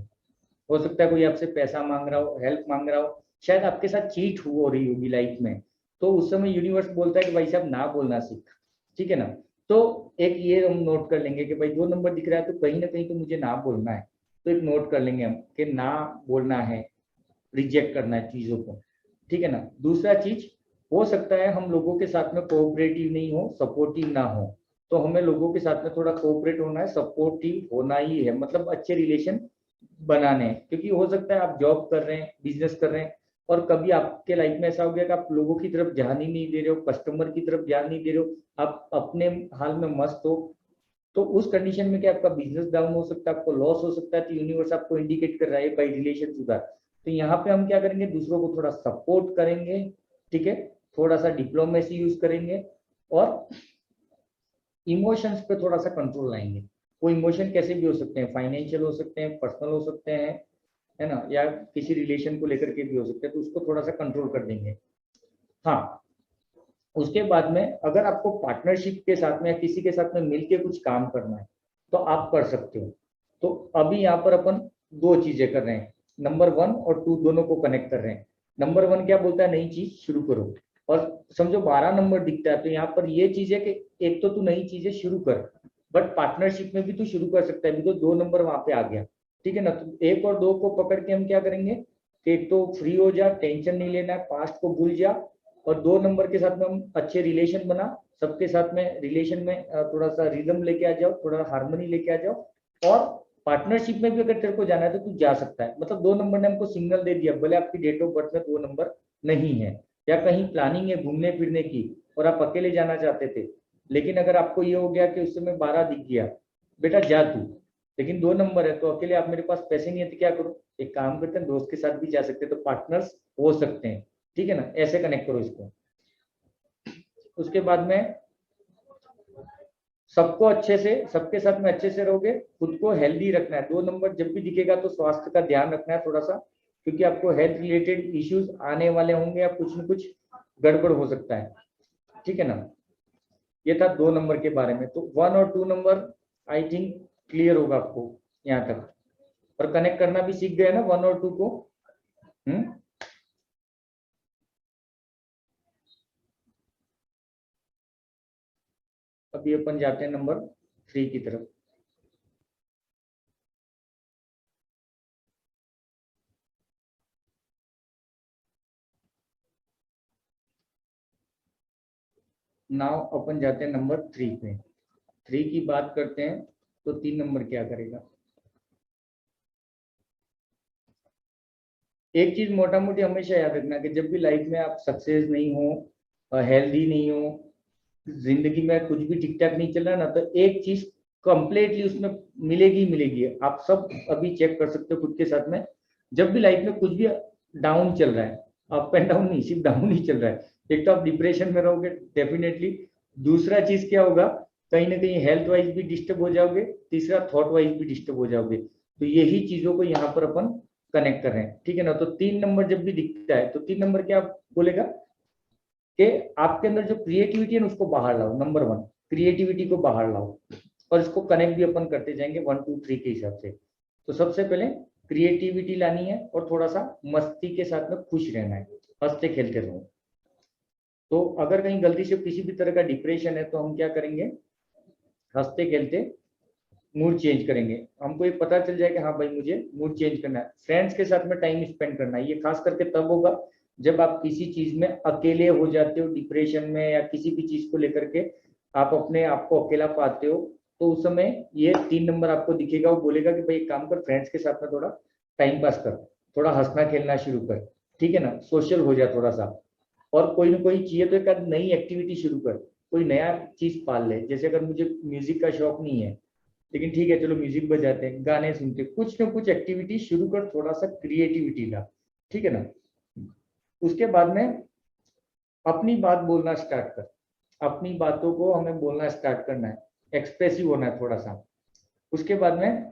हो सकता है कोई आपसे पैसा मांग रहा हो, हेल्प मांग रहा हो, शायद आपके साथ चीट हो रही होगी लाइफ में, तो उस समय यूनिवर्स बोलता है कि भाई साहब ना बोलना सीख, ठीक है ना। तो एक ये हम नोट कर लेंगे कि भाई 2 नंबर दिख रहा है तो कहीं ना कहीं तो मुझे ना बोलना है। तो एक नोट कर लेंगे हम कि ना बोलना है, रिजेक्ट करना है चीजों को, ठीक है ना। दूसरा चीज, हो सकता है हम लोगों के साथ में कोऑपरेटिव नहीं हो, सपोर्टिव ना हो, तो हमें लोगों के साथ में थोड़ा कोऑपरेट होना है, सपोर्टिव होना ही है, मतलब अच्छे रिलेशन बनाने हैं। क्योंकि हो सकता है आप जॉब कर रहे हैं, बिजनेस कर रहे हैं, और कभी आपके लाइफ में ऐसा हो गया कि आप लोगों की तरफ ध्यान ही नहीं दे रहे हो, कस्टमर की तरफ ध्यान नहीं दे रहे हो, आप अपने हाल में मस्त हो, तो उस कंडीशन में क्या आपका बिजनेस डाउन हो सकता है, आपको लॉस हो सकता है, तो यूनिवर्स आपको इंडिकेट कर रहा है बाई रिलेशन सुधार। तो यहाँ पे हम क्या करेंगे, दूसरों को थोड़ा सपोर्ट करेंगे, ठीक है, थोड़ा सा डिप्लोमेसी यूज करेंगे और इमोशंस पे थोड़ा सा कंट्रोल लाएंगे। वो इमोशन कैसे भी हो सकते हैं, फाइनेंशियल हो सकते हैं, पर्सनल हो सकते हैं, है ना, या किसी रिलेशन को लेकर के भी हो सकते हैं, तो उसको थोड़ा सा कंट्रोल कर देंगे। हाँ, उसके बाद में अगर आपको पार्टनरशिप के साथ में या किसी के साथ में मिलके कुछ काम करना है तो आप कर सकते हो। तो अभी यहाँ पर अपन दो चीजें कर रहे हैं, नंबर 1 और 2 दोनों को कनेक्ट कर रहे हैं। नंबर 1 क्या बोलता है, नई चीज शुरू करो, और समझो 12 नंबर दिखता है, तो यहाँ पर ये चीज है कि एक तो तू नई चीजें शुरू कर, बट पार्टनरशिप में भी तू शुरू कर सकता है, भी तो 2 नंबर वहां पे आ गया, ठीक है ना। तो 1 और 2 को पकड़ के हम क्या करेंगे कि एक तो फ्री हो जा, टेंशन नहीं लेना है, पास्ट को भूल जा, और 2 नंबर के साथ में हम अच्छे रिलेशन बना, सबके साथ में रिलेशन में थोड़ा सा रिदम लेके आ जाओ, थोड़ा हार्मनी लेके आ जाओ। और पार्टनरशिप में भी अगर तेरे को जाना है तो तू जा सकता है। मतलब 2 नंबर ने हमको सिग्नल दे दिया, भले आपकी डेट ऑफ बर्थ में 2 नंबर नहीं है, या कहीं प्लानिंग है घूमने फिरने की और आप अकेले जाना चाहते थे, लेकिन अगर आपको ये हो गया कि उस समय 12 दिख गया, बेटा जा तू, लेकिन 2 नंबर है तो अकेले आप, मेरे पास पैसे नहीं है तो क्या करो, एक काम करते हैं, दोस्त के साथ भी जा सकते हैं, तो पार्टनर्स हो सकते हैं, ठीक है ना, ऐसे कनेक्ट करो इसको। उसके बाद में सबको अच्छे से, सबके साथ में अच्छे से रहोगे, खुद को हेल्दी रखना है। 2 नंबर जब भी दिखेगा तो स्वास्थ्य का ध्यान रखना है थोड़ा सा, क्योंकि आपको हेल्थ रिलेटेड इश्यूज आने वाले होंगे या कुछ न कुछ गड़बड़ हो सकता है, ठीक है ना। ये था 2 नंबर के बारे में। तो 1 और 2 नंबर आई थिंक क्लियर होगा आपको यहाँ तक, और कनेक्ट करना भी सीख गए ना 1 और 2 को। अभी अपन जाते हैं नंबर 3 की तरफ। नाउ अपन जाते हैं नंबर 3 पे। 3 की बात करते हैं तो 3 नंबर क्या करेगा। एक चीज मोटा मोटी हमेशा याद रखना कि जब भी लाइफ में आप सक्सेस नहीं हो, हेल्दी नहीं हो, जिंदगी में कुछ भी ठीक ठाक नहीं चल रहा ना, तो एक चीज कंप्लीटली उसमें मिलेगी मिलेगी। आप सब अभी चेक कर सकते हो खुद के साथ में, जब भी लाइफ में कुछ भी डाउन चल रहा है, अप एंड डाउन नहीं, सिर्फ डाउन ही चल रहा है, एक तो आप डिप्रेशन में रहोगे डेफिनेटली, दूसरा चीज क्या होगा, कहीं ना कहीं हेल्थ वाइज भी डिस्टर्ब हो जाओगे, तीसरा थॉट वाइज भी डिस्टर्ब हो जाओगे। तो यही चीजों को यहाँ पर अपन कनेक्ट कर रहे हैं, ठीक है ना। तो 3 नंबर जब भी दिखता है तो 3 नंबर क्या बोलेगा कि आपके अंदर जो क्रिएटिविटी है उसको बाहर लाओ। नंबर 1 क्रिएटिविटी को बाहर लाओ, और इसको कनेक्ट भी अपन करते जाएंगे 1 2 3 के हिसाब से। तो सबसे पहले क्रिएटिविटी लानी है और थोड़ा सा मस्ती के साथ में खुश रहना है, हंसते खेलते रहो। तो अगर कहीं गलती से किसी भी तरह का डिप्रेशन है तो हम क्या करेंगे, हंसते खेलते मूड चेंज करेंगे। हमको ये पता चल जाए कि हाँ भाई मुझे मूड चेंज करना है, फ्रेंड्स के साथ में टाइम स्पेंड करना है। ये खास करके तब होगा जब आप किसी चीज में अकेले हो जाते हो, डिप्रेशन में या किसी भी चीज को लेकर के आप अपने आप को अकेला पाते हो, तो उस समय ये 3 नंबर आपको दिखेगा, वो बोलेगा कि भाई एक काम कर, फ्रेंड्स के साथ में थोड़ा टाइम पास कर, थोड़ा हंसना खेलना शुरू कर, ठीक है ना, सोशल हो जा थोड़ा सा, और कोई ना कोई चाहिए तो एक नई एक्टिविटी शुरू कर, कोई नया चीज पाल ले। जैसे अगर मुझे म्यूजिक का शौक नहीं है, लेकिन ठीक है चलो म्यूजिक बजाते हैं, गाने सुनते, कुछ ना कुछ एक्टिविटी शुरू कर, थोड़ा सा क्रिएटिविटी ला, ठीक है ना। उसके बाद में अपनी बात बोलना स्टार्ट कर, अपनी बातों को हमें बोलना स्टार्ट करना है, एक्सप्रेसिव होना है थोड़ा सा। उसके बाद में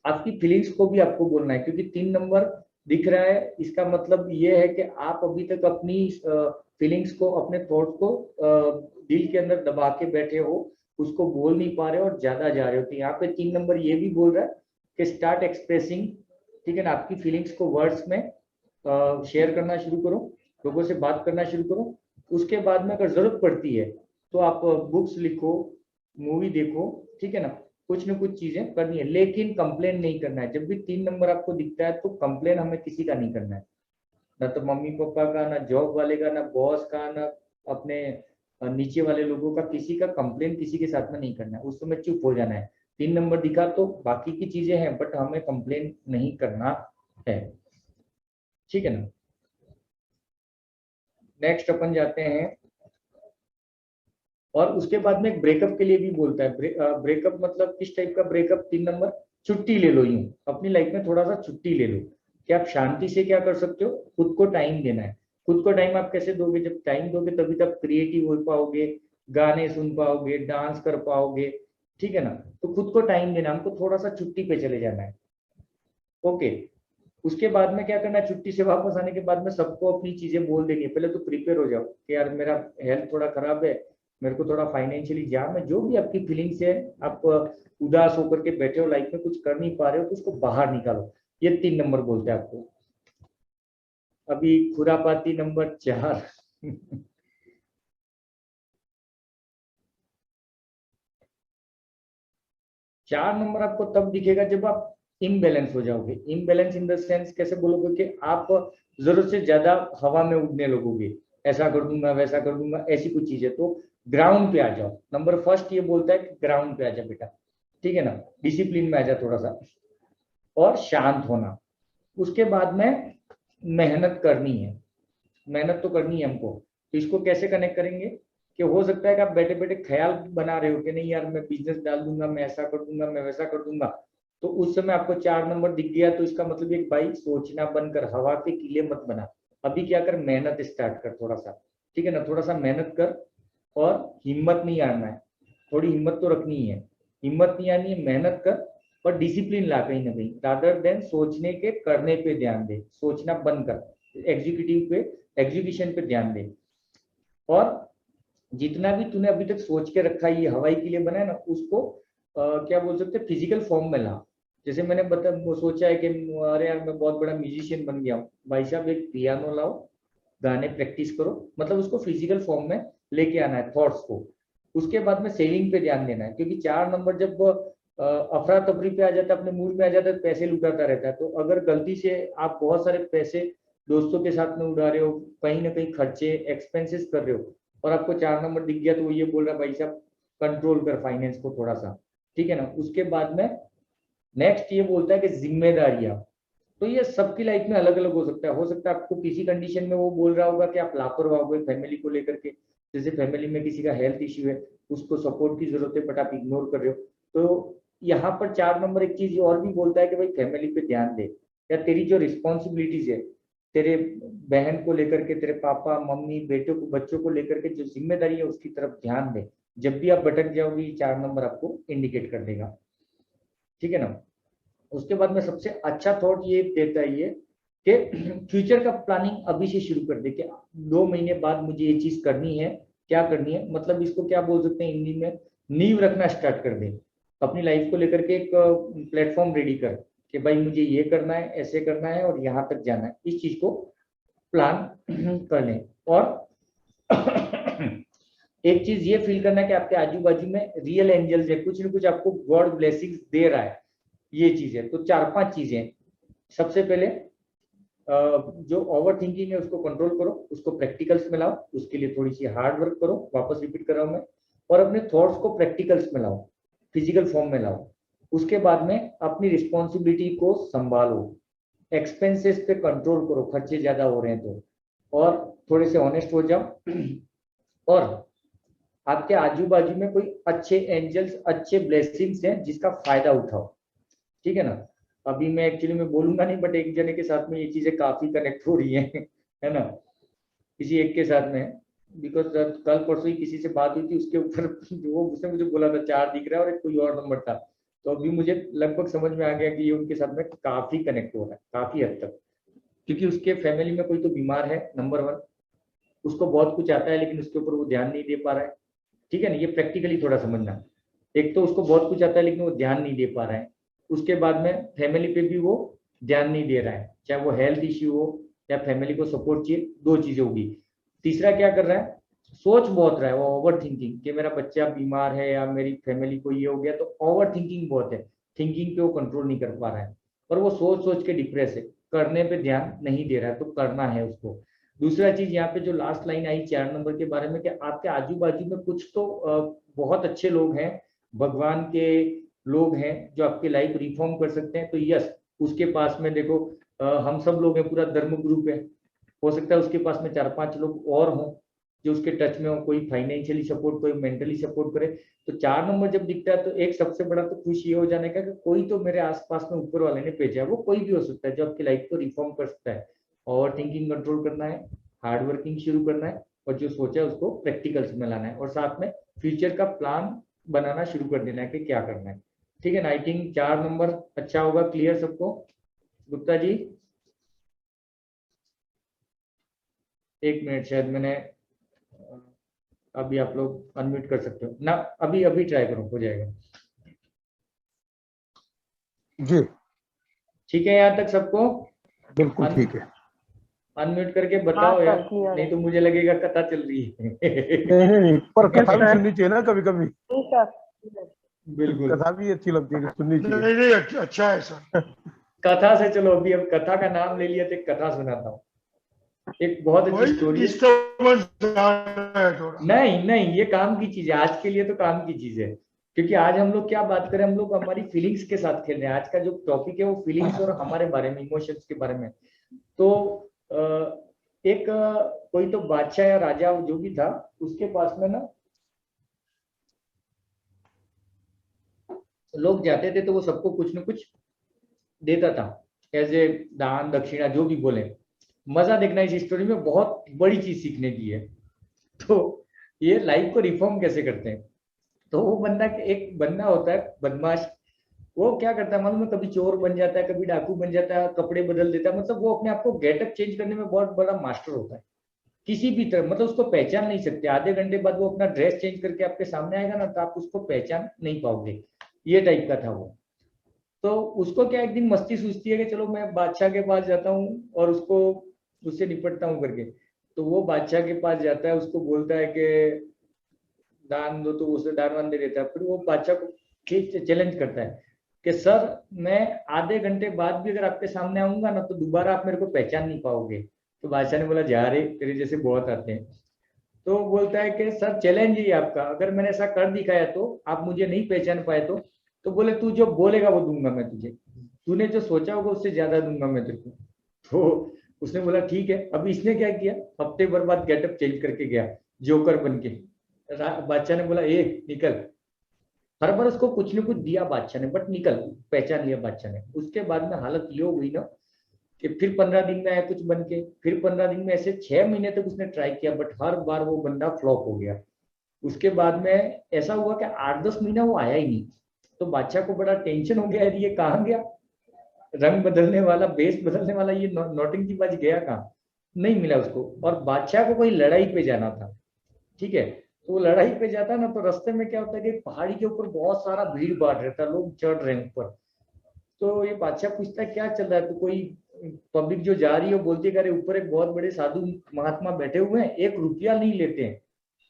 आपकी फीलिंग्स को भी आपको बोलना है, क्योंकि 3 नंबर दिख रहा है, इसका मतलब ये है कि आप अभी तक अपनी फीलिंग्स को, अपने थॉट को दिल के अंदर दबा के बैठे हो, उसको बोल नहीं पा रहे हो और ज्यादा जा रहे हो। तो यहाँ पे 3 नंबर ये भी बोल रहा है कि स्टार्ट एक्सप्रेसिंग, ठीक है ना, आपकी फीलिंग्स को वर्ड्स में शेयर करना शुरू करो, लोगों से बात करना शुरू करो। उसके बाद में अगर जरूरत पड़ती है तो आप बुक्स लिखो, मूवी देखो, ठीक है ना, कुछ न कुछ चीजें करनी है, लेकिन कंप्लेन नहीं करना है। जब भी 3 नंबर आपको दिखता है तो कंप्लेन हमें किसी का नहीं करना है, ना तो मम्मी पापा का, ना जॉब वाले का, ना बॉस का, ना अपने नीचे वाले लोगों का, किसी का कंप्लेन किसी के साथ में नहीं करना है, उस समय चुप हो जाना है। 3 नंबर दिखा तो बाकी की चीजें हैं, बट हमें कंप्लेन नहीं करना है, ठीक है ना। नेक्स्ट अपन जाते हैं, और उसके बाद में एक ब्रेकअप के लिए भी बोलता है। ब्रेकअप मतलब किस टाइप का ब्रेकअप? 3 नंबर, छुट्टी ले लो। यूं अपनी लाइफ में थोड़ा सा छुट्टी ले लो कि आप शांति से क्या कर सकते हो, खुद को टाइम देना है। खुद को टाइम आप कैसे दोगे? जब टाइम दोगे तभी तब क्रिएटिव हो पाओगे, गाने सुन पाओगे, डांस कर पाओगे, ठीक है ना। तो खुद को टाइम देना, हमको थोड़ा सा छुट्टी पे चले जाना है। ओके, उसके बाद में क्या करना है? छुट्टी से वापस आने के बाद में सबको अपनी चीजें बोल देनी है। पहले तो प्रिपेयर हो जाओ कि यार मेरा हेल्थ थोड़ा खराब है, मेरे को थोड़ा फाइनेंशियली जाम है, जो भी आपकी फीलिंग्स है, आप उदास होकर के बैठे हो, लाइफ में कुछ कर नहीं पा रहे हो, तो उसको बाहर निकालो। ये 3 नंबर बोलते हैं आपको। अभी खुरापाती नंबर 4 4 नंबर आपको तब दिखेगा जब आप इम्बैलेंस हो जाओगे। इम्बैलेंस इन द सेंस कैसे बोलोगे? कि आप जरूरत से ज्यादा हवा में उड़ने लगोगे, ऐसा कर दूंगा, वैसा कर दूंगा, ऐसी कुछ चीजें। तो ग्राउंड पे आ जाओ। नंबर फर्स्ट ये बोलता है कि ग्राउंड पे आ जा बेटा, ठीक है ना, डिसिप्लिन में आ जा थोड़ा सा, और शांत होना। उसके बाद में मेहनत करनी है। मेहनत तो करनी है हमको। तो इसको कैसे कनेक्ट करेंगे? कि हो सकता है कि आप बैठे बैठे ख्याल बना रहे हो कि नहीं यार मैं बिजनेस डाल दूंगा, मैं ऐसा कर दूंगा, मैं वैसा कर दूंगा। तो उस समय आपको 4 नंबर दिख गया, तो इसका मतलब एक भाई सोचना बनकर हवा के किले मत बना। अभी क्या कर, मेहनत स्टार्ट कर थोड़ा सा, ठीक है ना, थोड़ा सा मेहनत कर। और हिम्मत नहीं हारना है, थोड़ी हिम्मत तो रखनी है। हिम्मत नहीं आनी है, मेहनत कर, और डिसिप्लिन ला कहीं ना कहीं। रादर देन सोचने के, करने पे ध्यान दे। सोचना बंद कर, एग्जीक्यूटिव पे, एग्जीक्यूशन पे ध्यान दे। और जितना भी तूने अभी तक सोच के रखा है, ये हवाई के लिए बना है ना, उसको क्या बोल सकते हैं, फिजिकल फॉर्म में ला। जैसे मैंने वो सोचा है कि अरे यार मैं बहुत बड़ा म्यूजिशियन बन गया हूँ, भाई साहब एक पियानो लाओ, गाने प्रैक्टिस करो, मतलब उसको फिजिकल फॉर्म में लेके आना है थॉट्स को। उसके बाद में सेविंग पे ध्यान देना है, क्योंकि 4 नंबर जब अफरा तफरी पे आ जाता है, अपने मूड में आ जाता है, पैसे लुटाता रहता है। तो अगर गलती से आप बहुत सारे पैसे दोस्तों के साथ में उड़ा रहे हो, कहीं ना कहीं खर्चे एक्सपेंसेस कर रहे हो, और आपको 4 नंबर दिख गया, तो वो ये बोल रहा है भाई साहब कंट्रोल कर फाइनेंस को थोड़ा सा, ठीक है ना। उसके बाद में नेक्स्ट ये बोलता है कि जिम्मेदारियां। तो ये सबकी लाइफ में अलग अलग हो सकता है। हो सकता है आपको किसी कंडीशन में वो बोल रहा होगा कि आप लापरवाह हो गए फैमिली को लेकर के, जैसे फैमिली में किसी का हेल्थ इश्यू है, उसको सपोर्ट की जरूरत है, बट आप इग्नोर कर रहे हो। तो यहाँ पर 4 नंबर एक चीज और भी बोलता है कि भाई फैमिली पे ध्यान दे, या तेरी जो रिस्पॉन्सिबिलिटीज है, तेरे बहन को लेकर के, तेरे पापा मम्मी बेटों को, बच्चों को लेकर के जो जिम्मेदारी है उसकी तरफ ध्यान दे। जब भी आप भटक जाओगे, 4 नंबर आपको इंडिकेट कर देगा, ठीक है ना। उसके बाद में सबसे अच्छा थॉट ये देता है ये कि फ्यूचर का प्लानिंग अभी से शुरू कर दे कि 2 महीने बाद मुझे ये चीज करनी है। क्या करनी है मतलब, इसको क्या बोल सकते हैं हिंदी में, नींव रखना स्टार्ट कर दे। अपनी लाइफ को लेकर के एक प्लेटफॉर्म रेडी कर कि भाई मुझे ये करना है, ऐसे करना है, और यहाँ तक जाना है। इस चीज को प्लान कर लें। और एक चीज ये फील करना है कि आपके आजू बाजू में रियल एंजल्स है, कुछ ना कुछ आपको गॉड ब्लेसिंग्स दे रहा है। ये चीज है। तो 4-5 चीजें। सबसे पहले जो ओवर थिंकिंग है उसको कंट्रोल करो, उसको प्रैक्टिकल्स में लाओ। उसके लिए थोड़ी सी हार्ड वर्क करो, वापस रिपीट कर रहा हूं मैं। और अपने थॉट्स को प्रैक्टिकल्स में लाओ, फिजिकल फॉर्म में लाओ। उसके बाद में अपनी रिस्पॉन्सिबिलिटी को संभालो, एक्सपेंसेस पे कंट्रोल करो, खर्चे ज्यादा हो रहे हैं तो, और थोड़े से ऑनेस्ट हो जाओ। और आपके आजू बाजू में कोई अच्छे एंजल्स, अच्छे ब्लेसिंग्स हैं जिसका फायदा उठाओ, ठीक है ना। अभी मैं एक्चुअली में बोलूंगा नहीं, बट एक जने के साथ में ये चीजें काफी कनेक्ट हो रही हैं, है ना, किसी एक के साथ में। बिकॉज कल परसों ही किसी से बात हुई थी, उसके ऊपर वो उसने मुझे बोला था 4 दिख रहा है और एक कोई और नंबर था। तो अभी मुझे लगभग समझ में आ गया कि ये उनके साथ में काफी कनेक्ट हो रहा है, काफी हद तक। क्योंकि उसके फैमिली में कोई तो बीमार है, नंबर 1, उसको बहुत कुछ आता है लेकिन उसके ऊपर वो ध्यान नहीं दे पा रहा है, ठीक है ना। ये प्रैक्टिकली थोड़ा समझना। एक तो उसको बहुत कुछ आता है लेकिन वो ध्यान नहीं दे पा रहा है। उसके बाद में फैमिली पे भी वो ध्यान नहीं दे रहा है, चाहे वो हेल्थ इश्यू हो या फैमिली को सपोर्ट चाहिए, 2 चीजें होगी। तीसरा क्या कर रहा है, सोच बहुत रहा है, वो ओवर थिंकिंग कि मेरा बच्चा बीमार है या मेरी फैमिली को ये हो गया, तो ओवर थिंकिंग बहुत है। थिंकिंग पे वो कंट्रोल नहीं कर पा रहा है, और वो सोच सोच के डिप्रेस है, करने पे ध्यान नहीं दे रहा है, तो करना है उसको। दूसरा चीज यहाँ पे जो लास्ट लाइन आई 4 नंबर के बारे में, कि आपके आजू बाजू में कुछ तो बहुत अच्छे लोग हैं, भगवान के लोग हैं जो आपकी लाइफ रिफॉर्म कर सकते हैं। तो यस, उसके पास में देखो हम सब लोग हैं, पूरा धर्म ग्रुप है, हो सकता है उसके पास में 4-5 लोग और हों जो उसके टच में हो, कोई फाइनेंशियली सपोर्ट, कोई मेंटली सपोर्ट करे। तो 4 नंबर जब दिखता है तो एक सबसे बड़ा तो खुश ये हो जाने का कि कोई तो मेरे आसपास में ऊपर वाले ने भेजा है। वो कोई भी हो सकता है जो आपकी लाइफ को रिफॉर्म कर सकता है। ओवर थिंकिंग कंट्रोल करना है, हार्ड वर्किंग शुरू करना है, और जो सोचा है उसको प्रैक्टिकल्स में लाना है, और साथ में फ्यूचर का प्लान बनाना शुरू कर देना है कि क्या करना है। ठीक है ना? आई थिंक 4 नंबर अच्छा होगा। क्लियर सबको? गुप्ता जी 1 मिनट, शायद मैंने अभी आप लोग अनम्यूट कर सकते हो ना, अभी अभी ट्राई करो, हो जाएगा। जी ठीक है यहाँ तक सबको? बिल्कुल ठीक है। अनम्यूट करके बताओ यार, नहीं तो मुझे लगेगा कथा चल रही है। नहीं, पर कथा भी सुननी चाहिए ना कभी कभी। बिल्कुल, कथा भी अच्छी लगती है, सुननी चाहिए। नहीं अच्छा है सर। कथा से चलो, अभी अब कथा का नाम ले लिया तो एक कथा सुनाता हूँ। एक बहुत अच्छी स्टोरी है। नहीं नहीं, ये काम की चीज है, आज के लिए तो काम की चीज है। क्योंकि आज हम लोग क्या बात करें, हम लोग हमारी फीलिंग्स के साथ खेल रहे हैं। आज का जो टॉपिक है वो फीलिंग्स और हमारे बारे में, इमोशंस के बारे में। तो कोई तो बादशाह या राजा जो भी था, उसके पास में ना लोग जाते थे तो वो सबको कुछ न कुछ देता था, एज ए दान दक्षिणा जो भी बोले। मजा देखना इस स्टोरी में, बहुत बड़ी चीज सीखने की है। तो ये लाइफ को रिफॉर्म कैसे करते हैं। तो वो बंदा, एक बंदा होता है बदमाश, वो क्या करता है मालूम है, कभी चोर बन जाता है, कभी डाकू बन जाता है, कपड़े बदल देता है। मतलब वो अपने आप को गेटअप चेंज करने में बहुत बड़ा मास्टर होता है किसी भी तरह। मतलब उसको पहचान नहीं सकते, आधे घंटे बाद वो अपना ड्रेस चेंज करके आपके सामने आएगा ना, तो आप उसको पहचान नहीं पाओगे। ये टाइप का था वो। तो उसको क्या एक दिन मस्ती सूझती है कि चलो मैं बादशाह के पास जाता हूँ और उससे निपटता हूँ करके। तो वो बादशाह के पास जाता है, उसको बोलता है कि दान दो, तो उसे दान वान दे देता है। फिर वो बादशाह को चैलेंज करता है कि सर, मैं आधे घंटे बाद भी अगर आपके सामने आऊंगा ना, तो दोबारा आप मेरे को पहचान नहीं पाओगे। तो बादशाह ने बोला, जा रे, तेरे जैसे बहुत आते हैं। तो बोलता है कि सर, चैलेंज ही आपका, अगर मैंने ऐसा कर दिखाया तो आप मुझे नहीं पहचान पाए तो बोले, तू जो बोलेगा वो दूंगा मैं तुझे, तूने जो सोचा होगा उससे ज्यादा दूंगा मैं तेरे को। तो उसने बोला ठीक है। अब इसने क्या किया, हफ्ते भर बाद गेटअप चेंज करके गया जोकर बन के। बादशाह ने बोला, ए निकल। हर बार उसको कुछ न कुछ दिया बादशाह ने, बट निकल, पहचान लिया बादशाह ने। उसके बाद में हालत ये हो गई ना कि फिर 15 दिन में आया कुछ बन के, फिर 15 दिन में, ऐसे 6 महीने तक उसने ट्राई किया, बट हर बार वो बंदा फ्लॉप हो गया। उसके बाद में ऐसा हुआ कि 8-10 महीना वो आया ही नहीं। तो बादशाह को बड़ा टेंशन हो गया, यार ये कहाँ गया, रंग बदलने वाला, बेस बदलने वाला, ये नौटंकीबाज गया कहाँ, नहीं मिला उसको। और बादशाह को कोई लड़ाई पे जाना था, ठीक है। तो वो लड़ाई पे जाता ना, तो रास्ते में क्या होता है कि पहाड़ी के ऊपर बहुत सारा भीड़ भाड़ रहता है, लोग चढ़ रहे हैं ऊपर। तो ये बादशाह पूछता है क्या चल रहा है, तो कोई पब्लिक जो जा रही है वो बोलती है कि अरे ऊपर एक बहुत बड़े साधु महात्मा बैठे हुए हैं, 1 रुपया नहीं लेते हैं,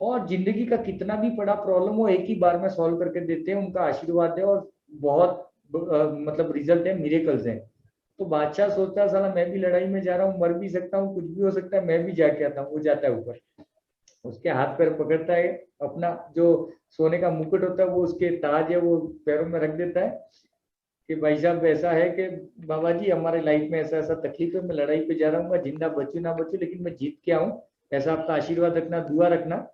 और जिंदगी का कितना भी बड़ा प्रॉब्लम हो एक ही बार में सॉल्व करके देते हैं, उनका आशीर्वाद है और बहुत मतलब रिजल्ट है, मिरेकल्स हैं। तो बादशाह सोचता है, साला मैं भी लड़ाई में जा रहा हूँ, मर भी सकता हूँ, कुछ भी हो सकता है, मैं भी जाके आता हूँ। वो जाता है ऊपर, उसके हाथ पैर पकड़ता है, अपना जो सोने का मुकुट होता है वो उसके ताज है वो पैरों में रख देता है कि भाई साहब ऐसा है कि बाबा जी हमारे लाइफ में ऐसा ऐसा तकलीफ है, मैं लड़ाई पे जा रहा हूँ, मैं जिंदा बचू ना बचू लेकिन मैं जीत के आऊँ, ऐसा आपका आशीर्वाद रखना, दुआ रखना,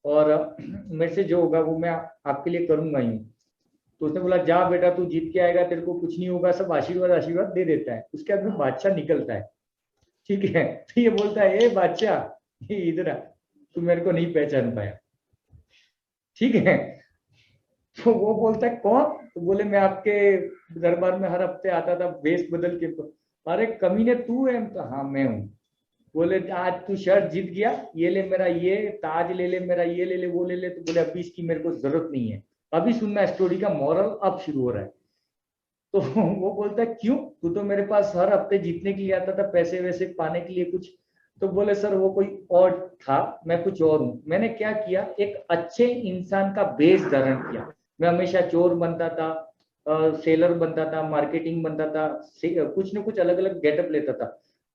और मेरे से जो होगा वो मैं आपके लिए करूंगा ही। तो उसने बोला, जा बेटा तू जीत के आएगा, तेरे को कुछ नहीं होगा, सब आशीर्वाद आशीर्वाद दे देता है। उसके बाद में बादशाह निकलता है, ठीक है। तो ये बोलता है, ए बादशाह ये इधर आ, तू मेरे को नहीं पहचान पाया, ठीक है। तो वो बोलता है कौन, तो बोले मैं आपके दरबार में हर हफ्ते आता था वेश बदल के। अरे कमीने तू है, तो हाँ मैं हूँ। बोले आज तू शर्ट जीत गया, ये ले मेरा ये ताज, ले ले मेरा ये, ले ले वो ले ले। तो बोले अभी इसकी मेरे को जरूरत नहीं है, अभी सुनना स्टोरी का मॉरल अब शुरू हो रहा है। तो वो बोलता है क्यों, तू तो मेरे पास हर हफ्ते जीतने के लिए आता था, पैसे वैसे पाने के लिए कुछ। तो बोले सर वो कोई और था, मैं कुछ और हूँ। मैंने क्या किया, एक अच्छे इंसान का बेस धारण किया। मैं हमेशा चोर बनता था, सेलर बनता था, मार्केटिंग बनता था, कुछ न कुछ अलग अलग गेटअप लेता था।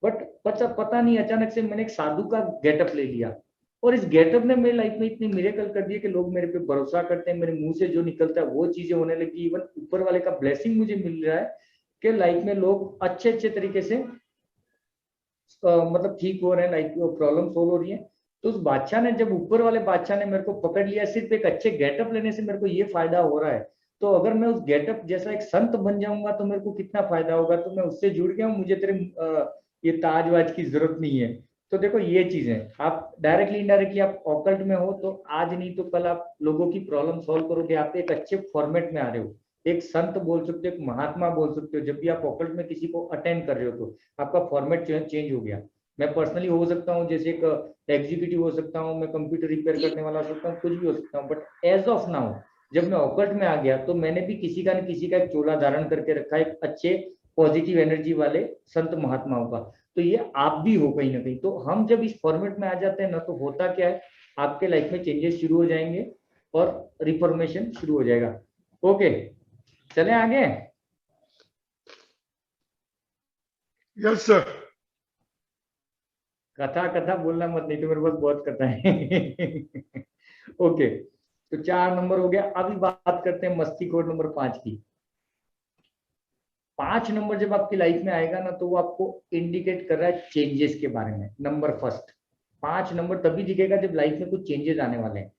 बट पता नहीं अचानक से मैंने एक साधु का गेटअप ले लिया, और इस गेटअप ने मेरी लाइफ में इतनी मिरेकल कर दिए कि लोग मेरे पे भरोसा करते हैं, मेरे मुंह से जो निकलता है वो चीजें होने लगी। इवन ऊपर वाले का ब्लेसिंग मुझे मिल रहा है कि लाइफ में लोग अच्छे अच्छे तरीके से मतलब ठीक हो रहे हैं, लाइफ की प्रॉब्लम सोल्व हो रही है। तो उस बादशाह ने, जब ऊपर वाले बादशाह ने मेरे को पकड़ लिया, सिर्फ एक अच्छे गेटअप लेने से मेरे को ये फायदा हो रहा है, तो अगर मैं उस गेटअप जैसा एक संत बन जाऊंगा तो मेरे को कितना फायदा होगा। तो मैं उससे जुड़ गया हूँ, मुझे तेरे ये ताज वाज की जरूरत नहीं है। तो देखो ये चीजें आप डायरेक्टली इनडायरेक्टली आप ऑकल्ट में हो तो आज नहीं तो कल आप लोगों की प्रॉब्लम सॉल्व करोगे। आप एक अच्छे फॉर्मेट में आ रहे हो, एक संत बोल सकते हो, एक महात्मा बोल सकते हो। जब भी आप ऑकल्ट में किसी को अटेंड कर रहे हो तो आपका फॉर्मेट चेंज हो गया। मैं पर्सनली हो सकता हूँ, जैसे एक एग्जीक्यूटिव हो सकता हूँ, मैं कंप्यूटर रिपेयर करने वाला हो सकता हूँ, कुछ भी हो सकता हूँ। बट एज ऑफ नाउ जब मैं ऑकल्ट में आ गया तो मैंने भी किसी का न किसी का एक चोला धारण करके रखा है, एक अच्छे पॉजिटिव एनर्जी वाले संत महात्माओं का। तो ये आप भी हो कहीं ना कहीं। तो हम जब इस फॉर्मेट में आ जाते हैं ना, तो होता क्या है, आपके लाइफ में चेंजेस शुरू हो जाएंगे और रिफॉर्मेशन शुरू हो जाएगा। ओके, चले आगे। Yes sir. कथा कथा बोलना मत, नहीं तो मेरे पास बहुत कथा है। ओके, तो 4 नंबर हो गया। अभी बात करते हैं मस्तिष्क नंबर 5 की। 5 नंबर जब आपकी लाइफ में आएगा ना, तो वो आपको इंडिकेट कर रहा है चेंजेस के बारे में। नंबर फर्स्ट 5 नंबर तभी दिखेगा जब लाइफ में कुछ चेंजेस आने वाले हैं,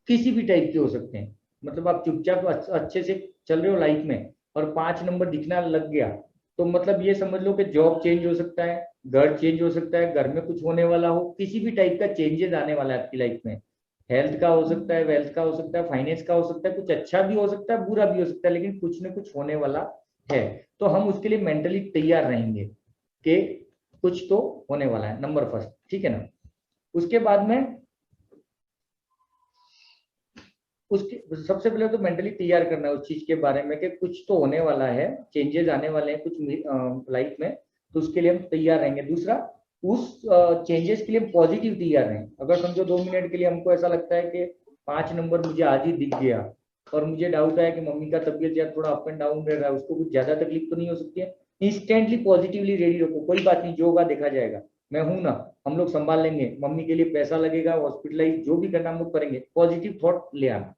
किसी भी टाइप के हो सकते हैं। मतलब आप चुपचाप अच्छे से चल रहे हो लाइफ में और 5 नंबर दिखना लग गया, तो मतलब ये समझ लो कि जॉब चेंज हो सकता है, घर चेंज हो सकता है, घर में कुछ होने वाला हो, किसी भी टाइप का चेंजेस आने वाला है आपकी लाइफ में। हेल्थ का हो सकता है, वेल्थ का हो सकता है, फाइनेंस का हो सकता है, कुछ अच्छा भी हो सकता है, बुरा भी हो सकता है, लेकिन कुछ ना कुछ होने वाला है। तो हम उसके लिए मेंटली तैयार रहेंगे कि कुछ तो होने वाला है। नंबर फर्स्ट, ठीक है ना। उसके बाद में उसके सबसे पहले तो मेंटली तैयार करना है उस चीज के बारे में कि कुछ तो होने वाला है, चेंजेस आने वाले हैं कुछ लाइफ में, तो उसके लिए हम तैयार रहेंगे। दूसरा, उस चेंजेस के लिए हम पॉजिटिव तैयार रहें। अगर समझो 2 मिनट के लिए हमको ऐसा लगता है कि 5 नंबर मुझे आज ही दिख गया और मुझे डाउट है कि मम्मी का तबीयत या थोड़ा अप एंड डाउन रह रहा है, उसको कुछ ज्यादा तकलीफ तो नहीं हो सकती है, इंस्टेंटली पॉजिटिवली रेडी रखो, कोई बात नहीं, जो होगा देखा जाएगा, मैं हूं ना, हम लोग संभाल लेंगे, मम्मी के लिए पैसा लगेगा, हॉस्पिटलाइज जो भी करना हम लोग करेंगे। पॉजिटिव थॉट ले आना।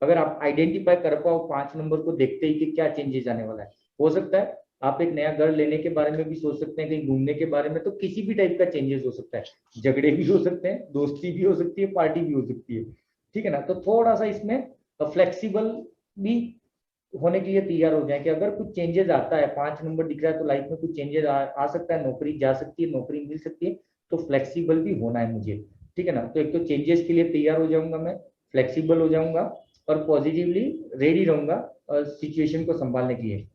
अगर आप आइडेंटिफाई कर पाओ 5 नंबर को देखते ही कि क्या चेंजेस आने वाला है, हो सकता है आप एक नया घर लेने के बारे में भी सोच सकते हैं, कहीं घूमने के बारे में, तो किसी भी टाइप का चेंजेस हो सकता है। झगड़े भी हो सकते हैं, दोस्ती भी हो सकती है, पार्टी भी हो सकती है, ठीक है ना। तो थोड़ा सा इसमें फ्लेक्सिबल भी होने के लिए तैयार हो जाए कि अगर कुछ चेंजेस आता है, 5 नंबर दिख रहा है तो लाइफ में कुछ चेंजेस आ सकता है, नौकरी जा सकती है, नौकरी मिल सकती है, तो फ्लेक्सिबल भी होना है मुझे, ठीक है ना। तो एक तो चेंजेस के लिए तैयार हो जाऊंगा मैं, फ्लेक्सिबल हो जाऊंगा और पॉजिटिवली रेडी रहूंगा सिचुएशन को संभालने के लिए।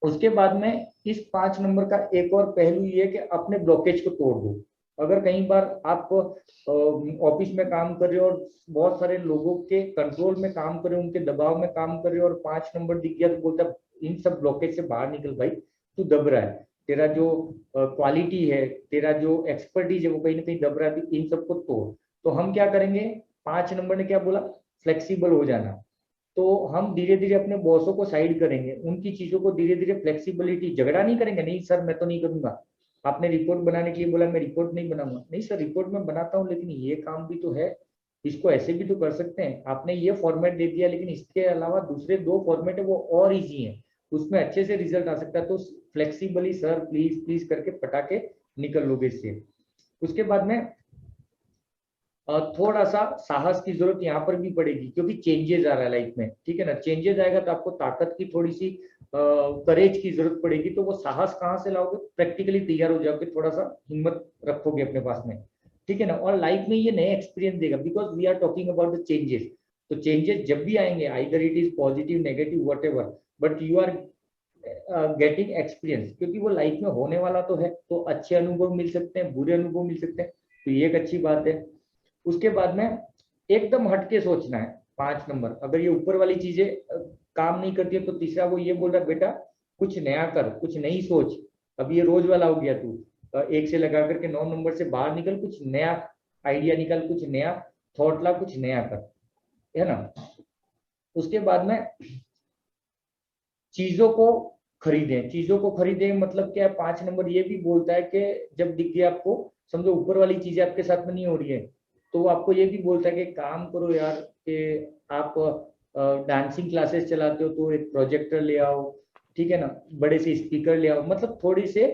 उसके बाद में इस 5 नंबर का एक और पहलू ये कि अपने ब्लॉकेज को तोड़ दो। अगर कई बार आप ऑफिस में काम कर रहे हो और बहुत सारे लोगों के कंट्रोल में काम कर रहे हो, उनके दबाव में काम कर रहे हो और 5 नंबर दिख गया तो बोलता इन सब ब्लॉकेज से बाहर निकल भाई, तू दब रहा है, तेरा जो क्वालिटी है, तेरा जो एक्सपर्टीज है वो कहीं ना कहीं दब रहा है, इन सबको तोड़। तो हम क्या करेंगे, 5 नंबर ने क्या बोला, फ्लेक्सिबल हो जाना। तो हम धीरे धीरे अपने बॉसों को साइड करेंगे, उनकी चीजों को धीरे धीरे फ्लेक्सिबिलिटी, झगड़ा नहीं करेंगे, नहीं सर मैं तो नहीं करूंगा, आपने रिपोर्ट बनाने के लिए बोला, मैं रिपोर्ट नहीं बनाऊंगा, नहीं सर रिपोर्ट में बनाता हूँ लेकिन ये काम भी तो है, इसको ऐसे भी तो कर सकते हैं, आपने ये फॉर्मेट दे दिया लेकिन इसके अलावा दूसरे 2 फॉर्मेट है वो और इजी है, उसमें अच्छे से रिजल्ट आ सकता है। तो फ्लेक्सिबली सर प्लीज प्लीज करके पटाके निकल लोगे इससे। उसके बाद में थोड़ा सा साहस की जरूरत यहाँ पर भी पड़ेगी क्योंकि चेंजेस आ रहा है लाइफ में, ठीक है ना। चेंजेस आएगा तो आपको ताकत की थोड़ी सी करेज की जरूरत पड़ेगी, तो वो साहस कहाँ से लाओगे, प्रैक्टिकली तैयार हो जाओगे, थोड़ा सा हिम्मत रखोगे अपने पास में, ठीक है ना। और लाइफ में ये नए एक्सपीरियंस देगा, because we are talking about the changes. तो चेंजेस जब भी आएंगे, either it is positive negative whatever, but you are getting experience, क्योंकि वो लाइफ में होने वाला तो है, तो अच्छे अनुभव मिल सकते हैं, बुरे अनुभव मिल सकते हैं, तो ये एक अच्छी बात है। उसके बाद में एकदम हटके सोचना है 5 नंबर। अगर ये ऊपर वाली चीजें काम नहीं करती है तो तीसरा वो ये बोल रहा है बेटा कुछ नया कर, कुछ नई सोच, अब ये रोज वाला हो गया, तू 1 से लगा करके 9 नंबर से बाहर निकल, कुछ नया आइडिया निकल, कुछ नया थॉट ला, कुछ नया कर, है ना। उसके बाद में चीजों को खरीदें, चीजों को खरीदें मतलब क्या है, 5 नंबर ये भी बोलता है कि जब दिख गया आपको, समझो ऊपर वाली चीजें आपके साथ में नहीं हो रही है, तो वो आपको ये भी बोलता है कि काम करो यार, कि आप डांसिंग क्लासेस चलाते हो तो एक प्रोजेक्टर ले आओ, ठीक है ना, बड़े से स्पीकर ले आओ, मतलब थोड़ी से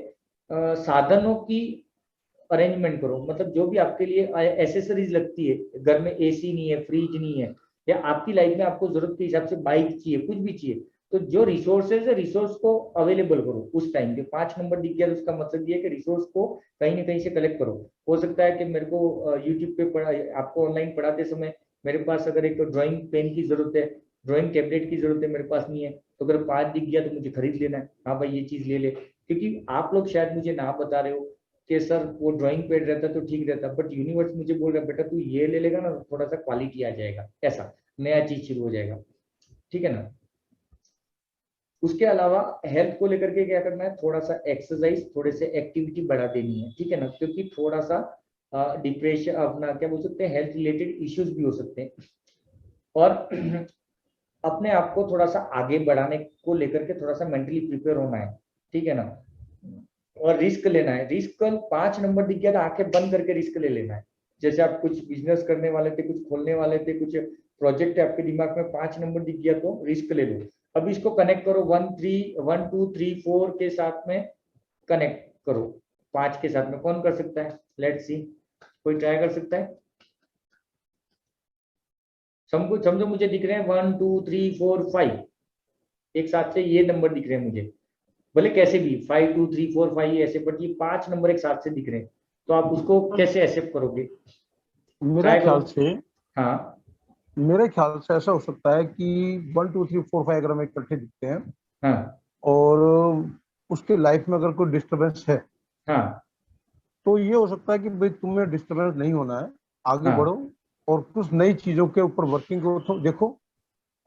साधनों की अरेंजमेंट करो, मतलब जो भी आपके लिए एसेसरीज लगती है, घर में एसी नहीं है, फ्रिज नहीं है, या आपकी लाइफ में आपको जरूरत के हिसाब से बाइक चाहिए, कुछ भी चाहिए, तो जो रिसोर्सेज है रिसोर्स को अवेलेबल करो उस टाइम पे। 5 नंबर दिख गया तो उसका मतलब ये है कि रिसोर्स को कहीं ना कहीं से कलेक्ट करो। हो सकता है कि मेरे को यूट्यूब पे आपको ऑनलाइन पढ़ाते समय मेरे पास अगर एक ड्राइंग पेन की जरूरत है, ड्राइंग टैबलेट की जरूरत है, मेरे पास नहीं है, तो अगर 5 दिख गया तो मुझे खरीद लेना है, हाँ भाई ये चीज ले ले। क्योंकि आप लोग शायद मुझे ना बता रहे हो कि सर वो ड्राइंग पैड रहता तो ठीक रहता, बट यूनिवर्स मुझे बोल रहा है बेटा तू ये ले लेगा ना तो थोड़ा सा क्वालिटी आ जाएगा, ऐसा नया चीज शुरू हो जाएगा, ठीक है ना। उसके अलावा हेल्थ को लेकर के क्या करना है, थोड़ा सा एक्सरसाइज, थोड़े से एक्टिविटी बढ़ा देनी है, ठीक है ना, क्योंकि थोड़ा सा डिप्रेशन, अपना क्या बोल सकते हैं, हेल्थ रिलेटेड इश्यूज भी हो सकते हैं। और अपने आप को थोड़ा सा आगे बढ़ाने को लेकर के थोड़ा सा मेंटली प्रिपेयर होना है, ठीक है ना। और रिस्क लेना है, रिस्क 5 नंबर दिख गया तो आंखें बंद करके रिस्क ले लेना है। जैसे आप कुछ बिजनेस करने वाले थे, कुछ खोलने वाले थे, कुछ प्रोजेक्ट है आपके दिमाग में, 5 नंबर दिख गया तो रिस्क ले लो। अब इसको कनेक्ट करो 1 2 3 4 के साथ में, कनेक्ट करो 5 के साथ में। कौन कर सकता है, लेट्स सी, कोई ट्राई कर सकता है। समझो मुझे दिख रहे हैं 1 2 3 4 5 एक साथ से, ये नंबर दिख रहे हैं मुझे, भले कैसे भी 5 2 3 4 5 ऐसे, बट ये 5 नंबर एक साथ से दिख रहे हैं, तो आप उसको कैसे एक्सेप्ट करोगे? मेरे ट्राई ख्याल करो। से हाँ मेरे ख्याल से ऐसा हो सकता है कि 1 2 3 4 5 अगर हमें इकट्ठे दिखते हैं हाँ और उसके लाइफ में अगर कोई डिस्टरबेंस है, हाँ तो ये हो सकता है कि भाई तुम्हें डिस्टरबेंस नहीं होना है, आगे हाँ बढ़ो और कुछ नई चीजों के ऊपर वर्किंग करो, तो देखो।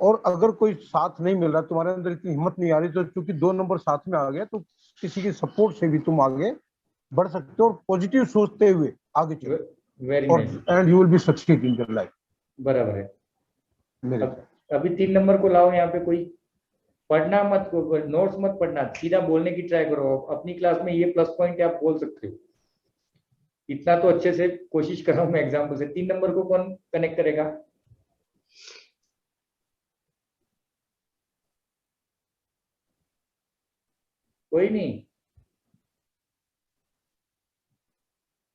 और अगर कोई साथ नहीं मिल रहा, तुम्हारे अंदर इतनी हिम्मत नहीं आ रही, तो क्योंकि 2 नंबर साथ में आ गया, तो किसी की सपोर्ट से भी तुम आगे बढ़ सकते हो और पॉजिटिव सोचते हुए आगे चलो, वेरी और nice, and you will be succeed in your life. बराबर है। मेरे अब अभी 3 नंबर को लाओ यहाँ पे, कोई पढ़ना मत, नोट्स मत पढ़ना, सीधा बोलने की ट्राई करो। अपनी क्लास में ये प्लस पॉइंट है, आप बोल सकते हो। इतना तो अच्छे से कोशिश कर रहा हूँ मैं एग्जाम्पल से। 3 नंबर को कौन कनेक्ट करेगा? कोई नहीं।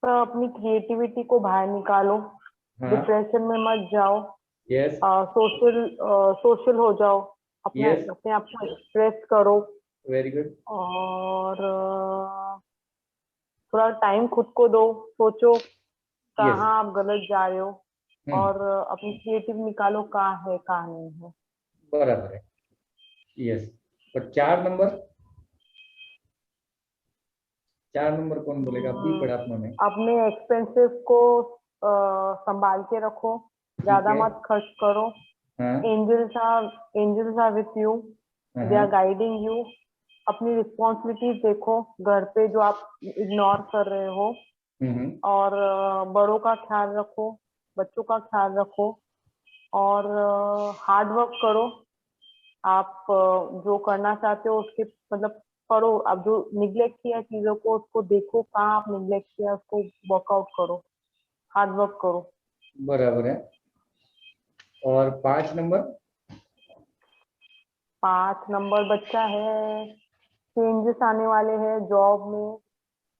तो अपनी क्रिएटिविटी को बाहर निकालो, हाँ डिप्रेशन में मत जाओ, यस सोशल हो जाओ, अपने यस, अपने आप को एक्सप्रेस करो, वेरी गुड। और थोड़ा टाइम खुद को दो, सोचो यस, कहाँ आप गलत जा रहे हो, और अपनी क्रिएटिव निकालो कहाँ है कहाँ नहीं है। बराबर है, यस। और 4 नंबर, 4 नंबर कौन बोलेगा? अभी पढ़ा आपने। अपने एक्सपेंसेस को संभाल के रखो, ज्यादा है। मत खर्च करो। हाँ angels are with you, they are guiding you. अपनी रिस्पॉन्सिबिलिटीज देखो घर पे जो आप इग्नोर कर रहे हो, और बड़ों का ख्याल रखो, बच्चों का ख्याल रखो, और हार्ड वर्क करो। आप जो करना चाहते हो उसके मतलब करो। आप जो निग्लेक्ट किया चीजों को, उसको देखो कहाँ आप निग्लेक्ट किया, उसको वर्कआउट करो, हार्ड वर्क करो। बराबर है। और 5 नंबर? 5 नंबर बच्चा है, चेंजेस आने वाले हैं जॉब में,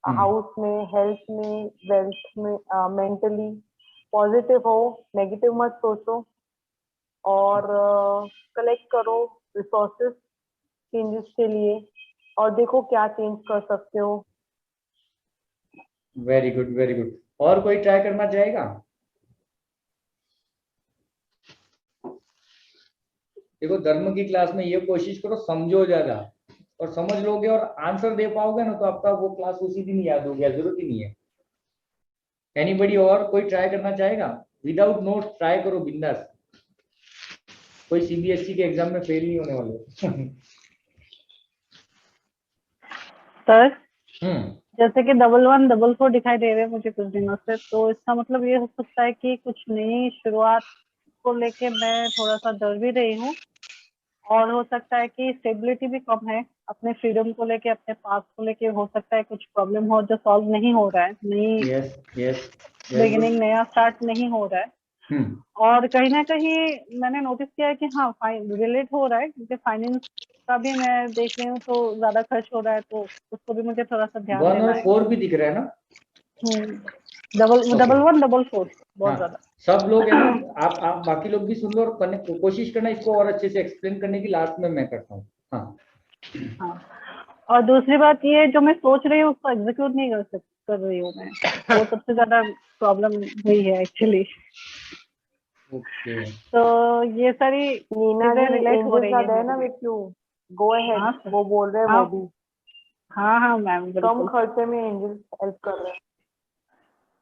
हाउस में, हेल्थ में, वेल्थ में, मेंटली। पॉजिटिव हो, नेगेटिव मत सोचो, और कलेक्ट करो रिसोर्सेस चेंजेस के लिए, और देखो क्या चेंज कर सकते हो। Very good very good. और कोई ट्राई करना चाहेगा? देखो धर्म की क्लास में ये कोशिश करो समझो ज्यादा, और समझ लोगे और आंसर दे पाओगे ना तो आपका वो क्लास उसी दिन याद हो गया, जरूरत ही नहीं है। एनीबडी और कोई ट्राई करना चाहेगा? विदाउट नोट्स ट्राई करो बिंदास, कोई सीबीएसई के एग्जाम में फेल नहीं होने वाले। सर हम्म, जैसे कि 1114 दिखाई दे रहे हैं मुझे कुछ दिनों से, तो इसका मतलब ये हो सकता है कि कुछ नई शुरुआत को लेके मैं थोड़ा सा डर भी रही हूँ, और हो सकता है कि स्टेबिलिटी भी कम है अपने फ्रीडम को लेके, अपने पास को लेके। हो सकता है कुछ प्रॉब्लम हो जो सॉल्व नहीं हो रहा है, नई yes yes, very good. Beginning, नया स्टार्ट नहीं हो रहा है। और कहीं ना कहीं मैंने नोटिस किया है कि हाँ रिलेट हो रहा है, क्योंकि फाइनेंस का भी मैं देख रही हूँ तो ज्यादा खर्च हो रहा है, तो उसको भी मुझे थोड़ा सा ध्यान 1 देना और है। 4 भी दिख रहा है ना? Double Okay. 1 डबल 4 बहुत हाँ, ज्यादा। सब लोग है ना, आप बाकी लोग भी सुन लो और कोशिश करना इसको और अच्छे से एक्सप्लेन करने की, लास्ट में मैं करता हूँ। हाँ, और दूसरी बात ये जो मैं सोच रही हूँ उसको एग्जीक्यूट नहीं कर रही हूँ मैं, वो सबसे ज्यादा प्रॉब्लम हुई है एक्चुअली। ओके। तो ये सारी नीना चीजें जी, रिलेट हो एंजल्स रही आर है देयर मेरे ना लिए। विथ यू, गो हाँ अहेड, सर, वो बोल रहे हैं हाँ वो भी हाँ हाँ मैम, कम बिल्कुल। खर्चे में एंजल्स हेल्प कर रहे हैं।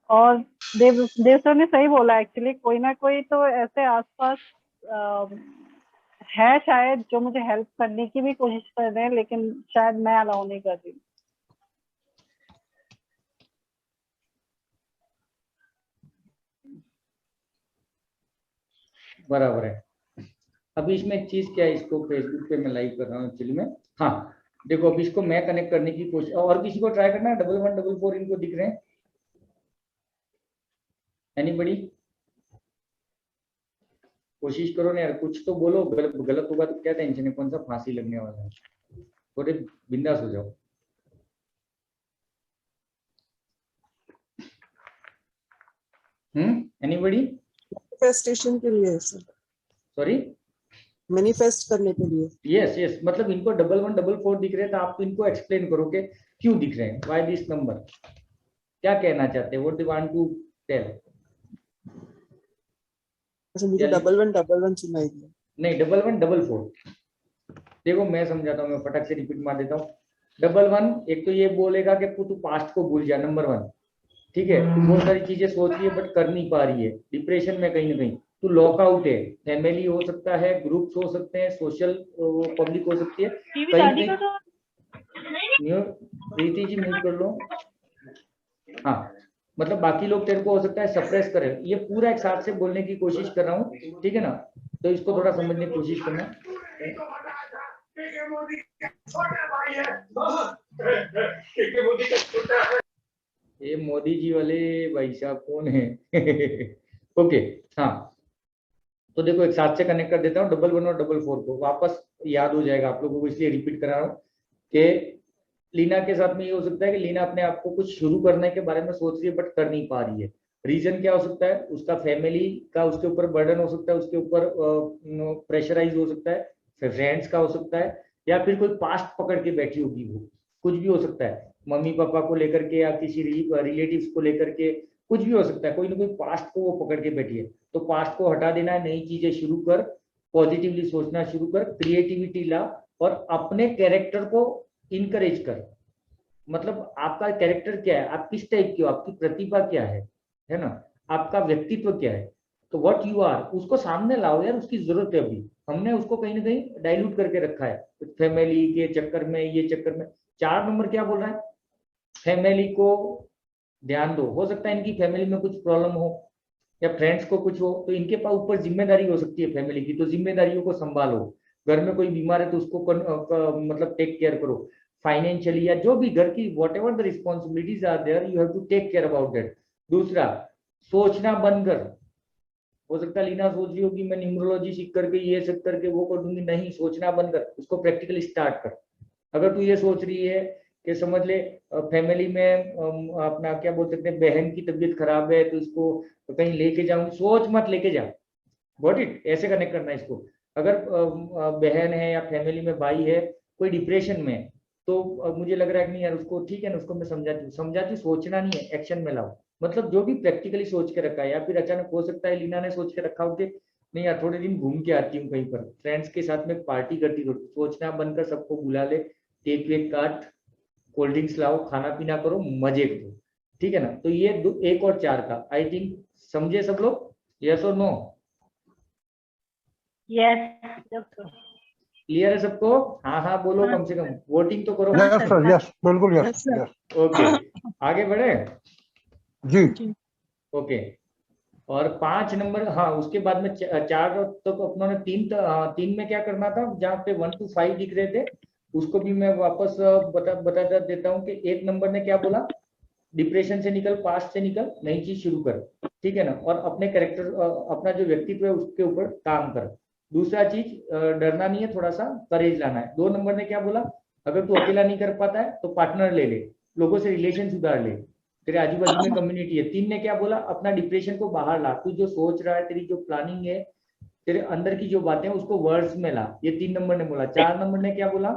और देव सर ने सही बोला एक्चुअली, कोई ना कोई तो ऐसे आसपास है शायद जो मुझे हेल्प करने की भी कोशिश कर रहे हैं, लेकिन शायद मैं अलाउ नहीं कर रही हूँ। बराबर है। अभी इसमें एक चीज क्या है, इसको फेसबुक पे मैं लाइव कर रहा हूँ एक्चुअली में। हाँ देखो, अभी इसको मैं कनेक्ट करने की कोशिश, और किसी को ट्राई करना है? 1144 इनको दिख रहे हैं? एनीबडी? कोशिश करो ना यार, कुछ तो बोलो। गलत होगा तो क्या टेंशन है, कौन सा फांसी लगने वाला है, थोड़े बिंदास हो जाओ। एनीबडी? मैनिफेस्टेशन के लिए सर, सॉरी? मैनिफेस्ट करने के लिए। यस, मतलब इनको 1144 दिख रहे हैं, तो आप इनको एक्सप्लेन करो कि क्यों दिख रहे हैं, व्हाई दिस नंबर, क्या कहना चाहते हैं, what they want to tell. अच्छा, मुझे 1111 सुनाई दिया। नहीं, 1144। देखो मैं समझाता हूँ, मैं फटक से रिपीट मार देता हूँ। 11, एक तो ये बोलेगा कि तू पास्ट को भूल जा, नंबर 1। ठीक है, तू बहुत सारी चीजें सोच रही है बट कर नहीं पा रही है, डिप्रेशन में कहीं ना कहीं तू लॉकआउट है। फैमिली हो सकता है, ग्रुप्स हो सकते हैं, सोशल पब्लिक हो सकती है, कहीं प्रीति जी म्यूट कर लो। हाँ, मतलब बाकी लोग तेरे को हो सकता है सप्रेस करे, ये पूरा एक साथ से बोलने की कोशिश कर रहा हूँ, ठीक है ना? तो इसको थोड़ा समझने की कोशिश करना। ये मोदी जी वाले भाई साहब कौन है? ओके, हाँ, तो देखो एक साथ से कनेक्ट कर देता हूँ 11 और 44 को, वापस याद हो जाएगा आप लोगों को, इसलिए रिपीट करा रहा हूँ कि लीना के साथ में ये हो सकता है कि लीना अपने आप को कुछ शुरू करने के बारे में सोच रही है बट कर नहीं पा रही है। रीजन क्या हो सकता है? उसका फैमिली का उसके ऊपर बर्डन हो सकता है, उसके ऊपर प्रेशराइज हो सकता है, फ्रेंड्स का हो सकता है, या फिर कोई पास्ट पकड़ के बैठी होगी, वो कुछ भी हो सकता है, मम्मी पापा को लेकर के या किसी रिलेटिव्स को लेकर के, कुछ भी हो सकता है, कोई ना कोई पास्ट को वो पकड़ के बैठी है। तो पास्ट को हटा देना है, नई चीजें शुरू कर, पॉजिटिवली सोचना शुरू कर, क्रिएटिविटी ला और अपने कैरेक्टर को इनकरेज कर। मतलब आपका कैरेक्टर क्या है, आप किस टाइप के हो, आपकी प्रतिभा क्या है ना, आपका व्यक्तित्व क्या है, तो व्हाट यू आर, उसको सामने लाओ यार, उसकी जरूरत है। अभी हमने उसको कहीं ना कहीं डाइल्यूट करके रखा है, फैमिली के चक्कर में, ये चक्कर में। 4 नंबर क्या बोल रहा है? फैमिली को ध्यान दो। हो सकता है इनकी फैमिली में कुछ प्रॉब्लम हो या फ्रेंड्स को कुछ हो, तो इनके पास ऊपर जिम्मेदारी हो सकती है फैमिली की, तो जिम्मेदारियों को संभालो। घर में कोई बीमार है तो उसको मतलब टेक केयर करो, फाइनेंशियली या जो भी घर की whatever the responsibilities are there, you have to take care about that. दूसरा, सोचना बंद कर। हो सकता है लीना सोच रही होगी मैं न्यूमरोलॉजी सीख करके ये सब करके वो कर दूंगी, नहीं, सोचना बंद कर, उसको प्रैक्टिकली स्टार्ट कर। अगर तू ये सोच रही है कि समझ ले फैमिली में अपना क्या बोल सकते हैं, बहन की तबीयत खराब है तो इसको कहीं लेके जाऊंगी, सोच मत लेके जा। Got it? ऐसे कनेक्ट करना है इसको। अगर बहन है या फैमिली में भाई है कोई डिप्रेशन में, तो मुझे लग रहा है कि नहीं यार, उसको ठीक है ना, उसको मैं समझाती हूँ, सोचना नहीं है, एक्शन में लाओ। मतलब जो भी प्रैक्टिकली सोच के रखा है, या फिर अचानक हो सकता है लीना ने सोच के रखा हो कि नहीं यार थोड़े दिन घूम के आती हूँ कहीं पर, फ्रेंड्स के साथ में पार्टी करती हूँ, सोचना बनकर सबको बुला ले, केक वेक काट, कोल्ड ड्रिंक्स लाओ, खाना पीना करो, मजे करो, ठीक है ना? तो ये 1 और 4 का आई थिंक समझे सब लोग, यस और नो? यस क्लियर है सबको? हाँ हाँ बोलो, कम से कम वोटिंग तो करो। यस सर, यस, बिल्कुल यस, यस। ओके, आगे बढ़े जी। ओके। और 5 नंबर, हाँ उसके बाद में 4 तक अपनों ने 3 में क्या करना था, जहाँ पे 1 to 5 दिख रहे थे, उसको भी मैं वापस बता देता हूँ कि 1 नंबर ने क्या बोला, डिप्रेशन से निकल, पास्ट से निकल, नई चीज शुरू कर। ठीक है ना, और अपने कैरेक्टर, अपना जो व्यक्तित्व है उसके ऊपर काम कर। दूसरा चीज, डरना नहीं है, थोड़ा सा करेज लाना है। 2 नंबर ने क्या बोला, अगर तू अकेला नहीं कर पाता है तो पार्टनर ले ले, लोगों से रिलेशन सुधार ले, तेरे आजू बाजू में कम्युनिटी है। 3 ने क्या बोला, अपना डिप्रेशन को बाहर ला, तू जो सोच रहा है, तेरी जो प्लानिंग है, तेरे अंदर की जो बातें हैं उसको वर्ड्स में ला, ये 3 नंबर ने बोला। 4 नंबर ने क्या बोला,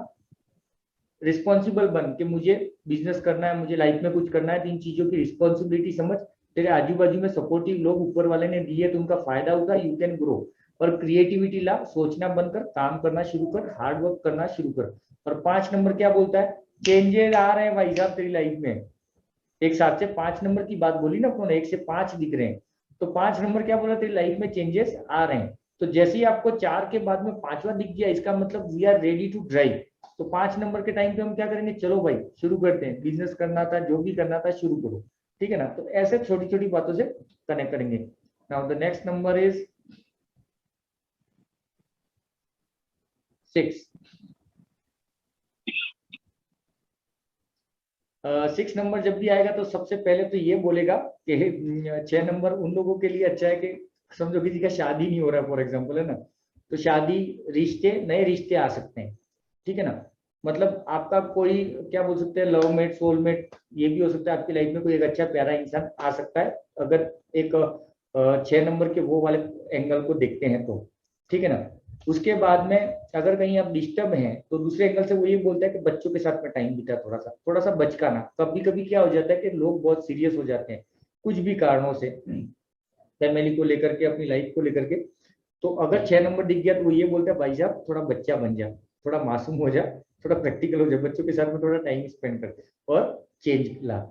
रिस्पॉन्सिबल बन के मुझे बिजनेस करना है, मुझे लाइफ में कुछ करना है, तो इन चीजों की रिस्पॉन्सिबिलिटी समझ। तेरे आजू बाजू में सपोर्टिव लोग ऊपर वाले ने दिए तो उनका फायदा होगा, यू कैन ग्रो। और क्रिएटिविटी ला, सोचना बंद कर, काम करना शुरू कर, हार्ड वर्क करना शुरू कर। और 5 नंबर क्या बोलता है, चेंजेस आ रहे हैं भाई साहब तेरी लाइफ में। एक साथ से 5 नंबर की बात बोली ना उन्होंने, 1 से 5 दिख रहे हैं, तो 5 नंबर क्या बोला, तेरी लाइफ में चेंजेस आ रहे हैं। तो जैसे ही आपको 4 के बाद में 5वां दिख गया, इसका मतलब we are ready to drive. तो 5 नंबर के टाइम पे हम क्या करेंगे, चलो भाई शुरू करते हैं, बिजनेस करना था, जो भी करना था शुरू करो, ठीक है ना। तो ऐसे छोटी छोटी बातों से कनेक्ट करेंगे। Now the next number is 6। 6 number जब भी आएगा तो सबसे पहले तो ये बोलेगा कि 6 नंबर उन लोगों के लिए अच्छा है कि समझो किसी का शादी नहीं हो रहा है फॉर एग्जांपल, है ना, तो शादी, रिश्ते, नए रिश्ते आ सकते हैं, ठीक है ना। मतलब आपका कोई क्या बोल सकते हैं, लवमेट, सोलमेट, ये भी हो सकता है आपकी लाइफ में कोई एक अच्छा प्यारा इंसान आ सकता है, अगर एक 6 नंबर के वो वाले एंगल को देखते हैं तो, ठीक है ना। उसके बाद में अगर कहीं आप डिस्टर्ब हैं तो दूसरे एंगल से वो ये बोलता है कि बच्चों के साथ में टाइम बिता, थोड़ा सा बचकाना। कभी कभी क्या हो जाता है कि लोग बहुत सीरियस हो जाते हैं कुछ भी कारणों से, फैमिली को लेकर के, अपनी लाइफ को लेकर के। तो अगर 6 नंबर दिख गया तो वो ये बोलता है भाई साहब थोड़ा बच्चा बन जा, थोड़ा मासूम हो जा, थोड़ा प्रैक्टिकल हो जा, बच्चों के साथ में थोड़ा टाइम स्पेंड कर और चेंज ला।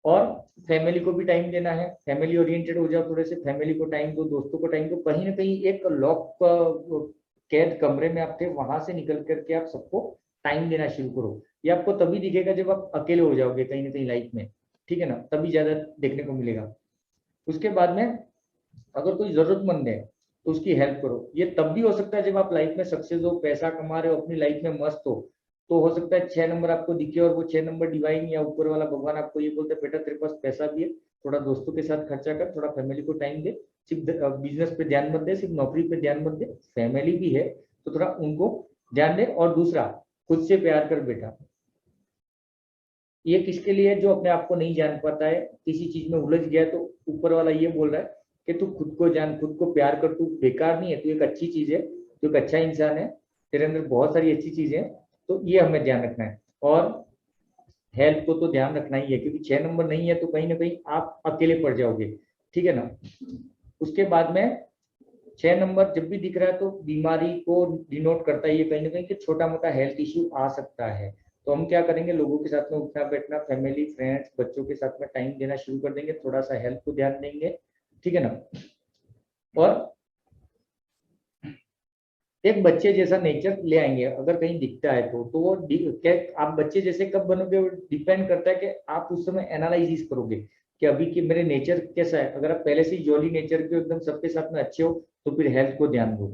और फैमिली को भी टाइम देना है, फैमिली ओरिएंटेड हो जाओ थोड़े से, फैमिली को टाइम दो, दोस्तों को टाइम दो। कहीं ना कहीं एक लॉक कैद कमरे में आप थे, वहां से निकल करके आप सबको टाइम देना शुरू करो। ये आपको तभी दिखेगा जब आप अकेले हो जाओगे कहीं ना कहीं लाइफ में, ठीक है ना, तभी ज्यादा देखने को मिलेगा। उसके बाद में अगर कोई जरूरतमंद है तो उसकी हेल्प करो। ये तब भी हो सकता है जब आप लाइफ में सक्सेस हो, पैसा कमा रहे हो, अपनी लाइफ में मस्त हो, तो हो सकता है 6 नंबर आपको दिखे और वो 6 नंबर डिवाइन या ऊपर वाला भगवान आपको ये बोलते हैं बेटा तेरे पास पैसा भी है, थोड़ा दोस्तों के साथ खर्चा कर, थोड़ा फैमिली को टाइम दे, सिर्फ बिजनेस पे ध्यान मत दे, सिर्फ नौकरी पे ध्यान मत दे, फैमिली भी है तो थोड़ा उनको ध्यान दे। और दूसरा, खुद से प्यार कर बेटा। ये किसके लिए, जो अपने आप को नहीं जान पाता है, किसी चीज में उलझ गया है, तो ऊपर वाला ये बोल रहा है कि तू खुद को जान, खुद को प्यार कर, तू बेकार नहीं है, तू एक अच्छी चीज है, तू एक अच्छा इंसान है, तेरे अंदर बहुत सारी अच्छी चीजें हैं। तो ये हमें ध्यान रखना है। और हेल्थ को तो ध्यान रखना ही है, क्योंकि 6 नंबर नहीं है तो कहीं ना कहीं आप अकेले पड़ जाओगे, ठीक है ना। उसके बाद में 6 नंबर जब भी दिख रहा है तो बीमारी को डिनोट करता है ये कहीं ना कहीं कि छोटा मोटा हेल्थ इश्यू आ सकता है। तो हम क्या करेंगे, लोगों के साथ में उठना बैठना, फैमिली, फ्रेंड्स, बच्चों के साथ में टाइम देना शुरू कर देंगे, थोड़ा सा हेल्थ को ध्यान देंगे, ठीक है ना। और एक बच्चे जैसा नेचर ले आएंगे अगर कहीं दिखता है तो वो क्या आप बच्चे जैसे कब बनोगे, वो डिपेंड करता है कि आप उस समय एनालिसिस करोगे कि अभी कि मेरे नेचर कैसा है। अगर आप पहले से ही जॉली नेचर के एकदम सबके साथ में अच्छे हो तो फिर हेल्थ को ध्यान दो,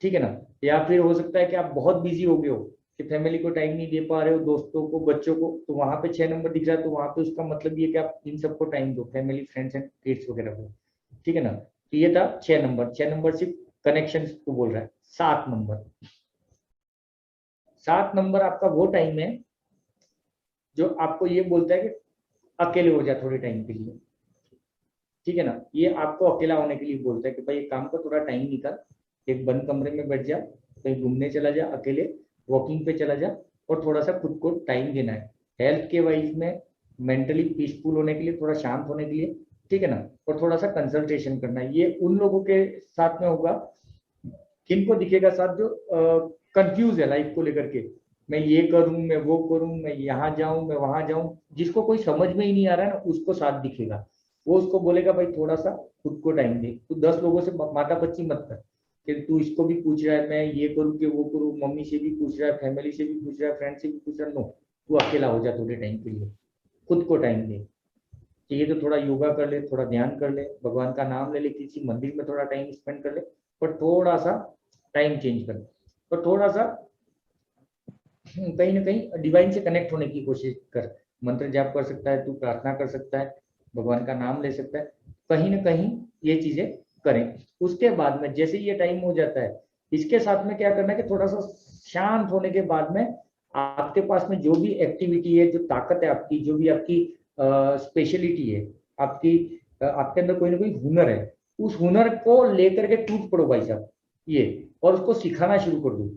ठीक है ना। या फिर हो सकता है कि आप बहुत बिजी हो गए हो कि फैमिली को टाइम नहीं दे पा रहे हो, दोस्तों को, बच्चों को, तो वहां पे 6 नंबर दिख रहा है तो वहां पे उसका मतलब ये कि आप इन सबको टाइम दो, फैमिली, फ्रेंड्स एंड किड्स वगैरह को, ठीक है ना। तो ये था 6 नंबर। 6 नंबर सिर्फ कनेक्शन को बोल रहा है। 7 नंबर, 7 नंबर आपका वो टाइम है जो आपको ये बोलता है कि अकेले हो जा थोड़े टाइम के लिए, ठीक है ना। ये आपको अकेला होने के लिए बोलता है कि भाई एक काम का थोड़ा टाइम निकाल, एक बंद कमरे में बैठ जा, कहीं घूमने चला जा, अकेले वॉकिंग पे चला जा, और थोड़ा सा खुद को टाइम देना है हेल्थ के वाइज में, मेंटली पीसफुल होने के लिए, थोड़ा शांत होने के लिए, ठीक है ना। और थोड़ा सा कंसल्टेशन करना है। ये उन लोगों के साथ में होगा किनको दिखेगा साथ जो कंफ्यूज है लाइफ को लेकर के, मैं ये करूं, मैं वो करूं, मैं यहाँ जाऊं, मैं वहां जाऊं, जिसको कोई समझ में ही नहीं आ रहा है ना, उसको साथ दिखेगा। वो उसको बोलेगा भाई थोड़ा सा खुद को टाइम दे, तू 10 लोगों से मातापच्ची मत कर कि तू इसको भी पूछ रहा है मैं ये करूँ कि वो करूँ, मम्मी से भी पूछ रहा है, फैमिली से भी पूछ रहा है, फ्रेंड से भी पूछ रहा है। नो, तू अकेला हो जा थोड़े टाइम के लिए, खुद को टाइम दे। चाहिए तो थोड़ा योगा कर ले, थोड़ा ध्यान कर ले, भगवान का नाम ले ले, किसी मंदिर में थोड़ा टाइम स्पेंड कर ले, पर थोड़ा सा टाइम चेंज कर ले, और थोड़ा सा कहीं ना कहीं डिवाइन से कनेक्ट होने की कोशिश कर। मंत्र जाप कर सकता है तू, प्रार्थना कर सकता है, भगवान का नाम ले सकता है, कहीं ना कहीं ये चीजें करें। उसके बाद में जैसे ये टाइम हो जाता है, इसके साथ में क्या करना है कि थोड़ा सा शांत होने के बाद में आपके पास में जो भी एक्टिविटी है, जो ताकत है आपकी, जो भी आपकी स्पेशलिटी है, आपकी आपके अंदर कोई ना कोई हुनर है, उस हुनर को लेकर के टूट पड़ो भाई साहब ये, और उसको सिखाना शुरू कर दो।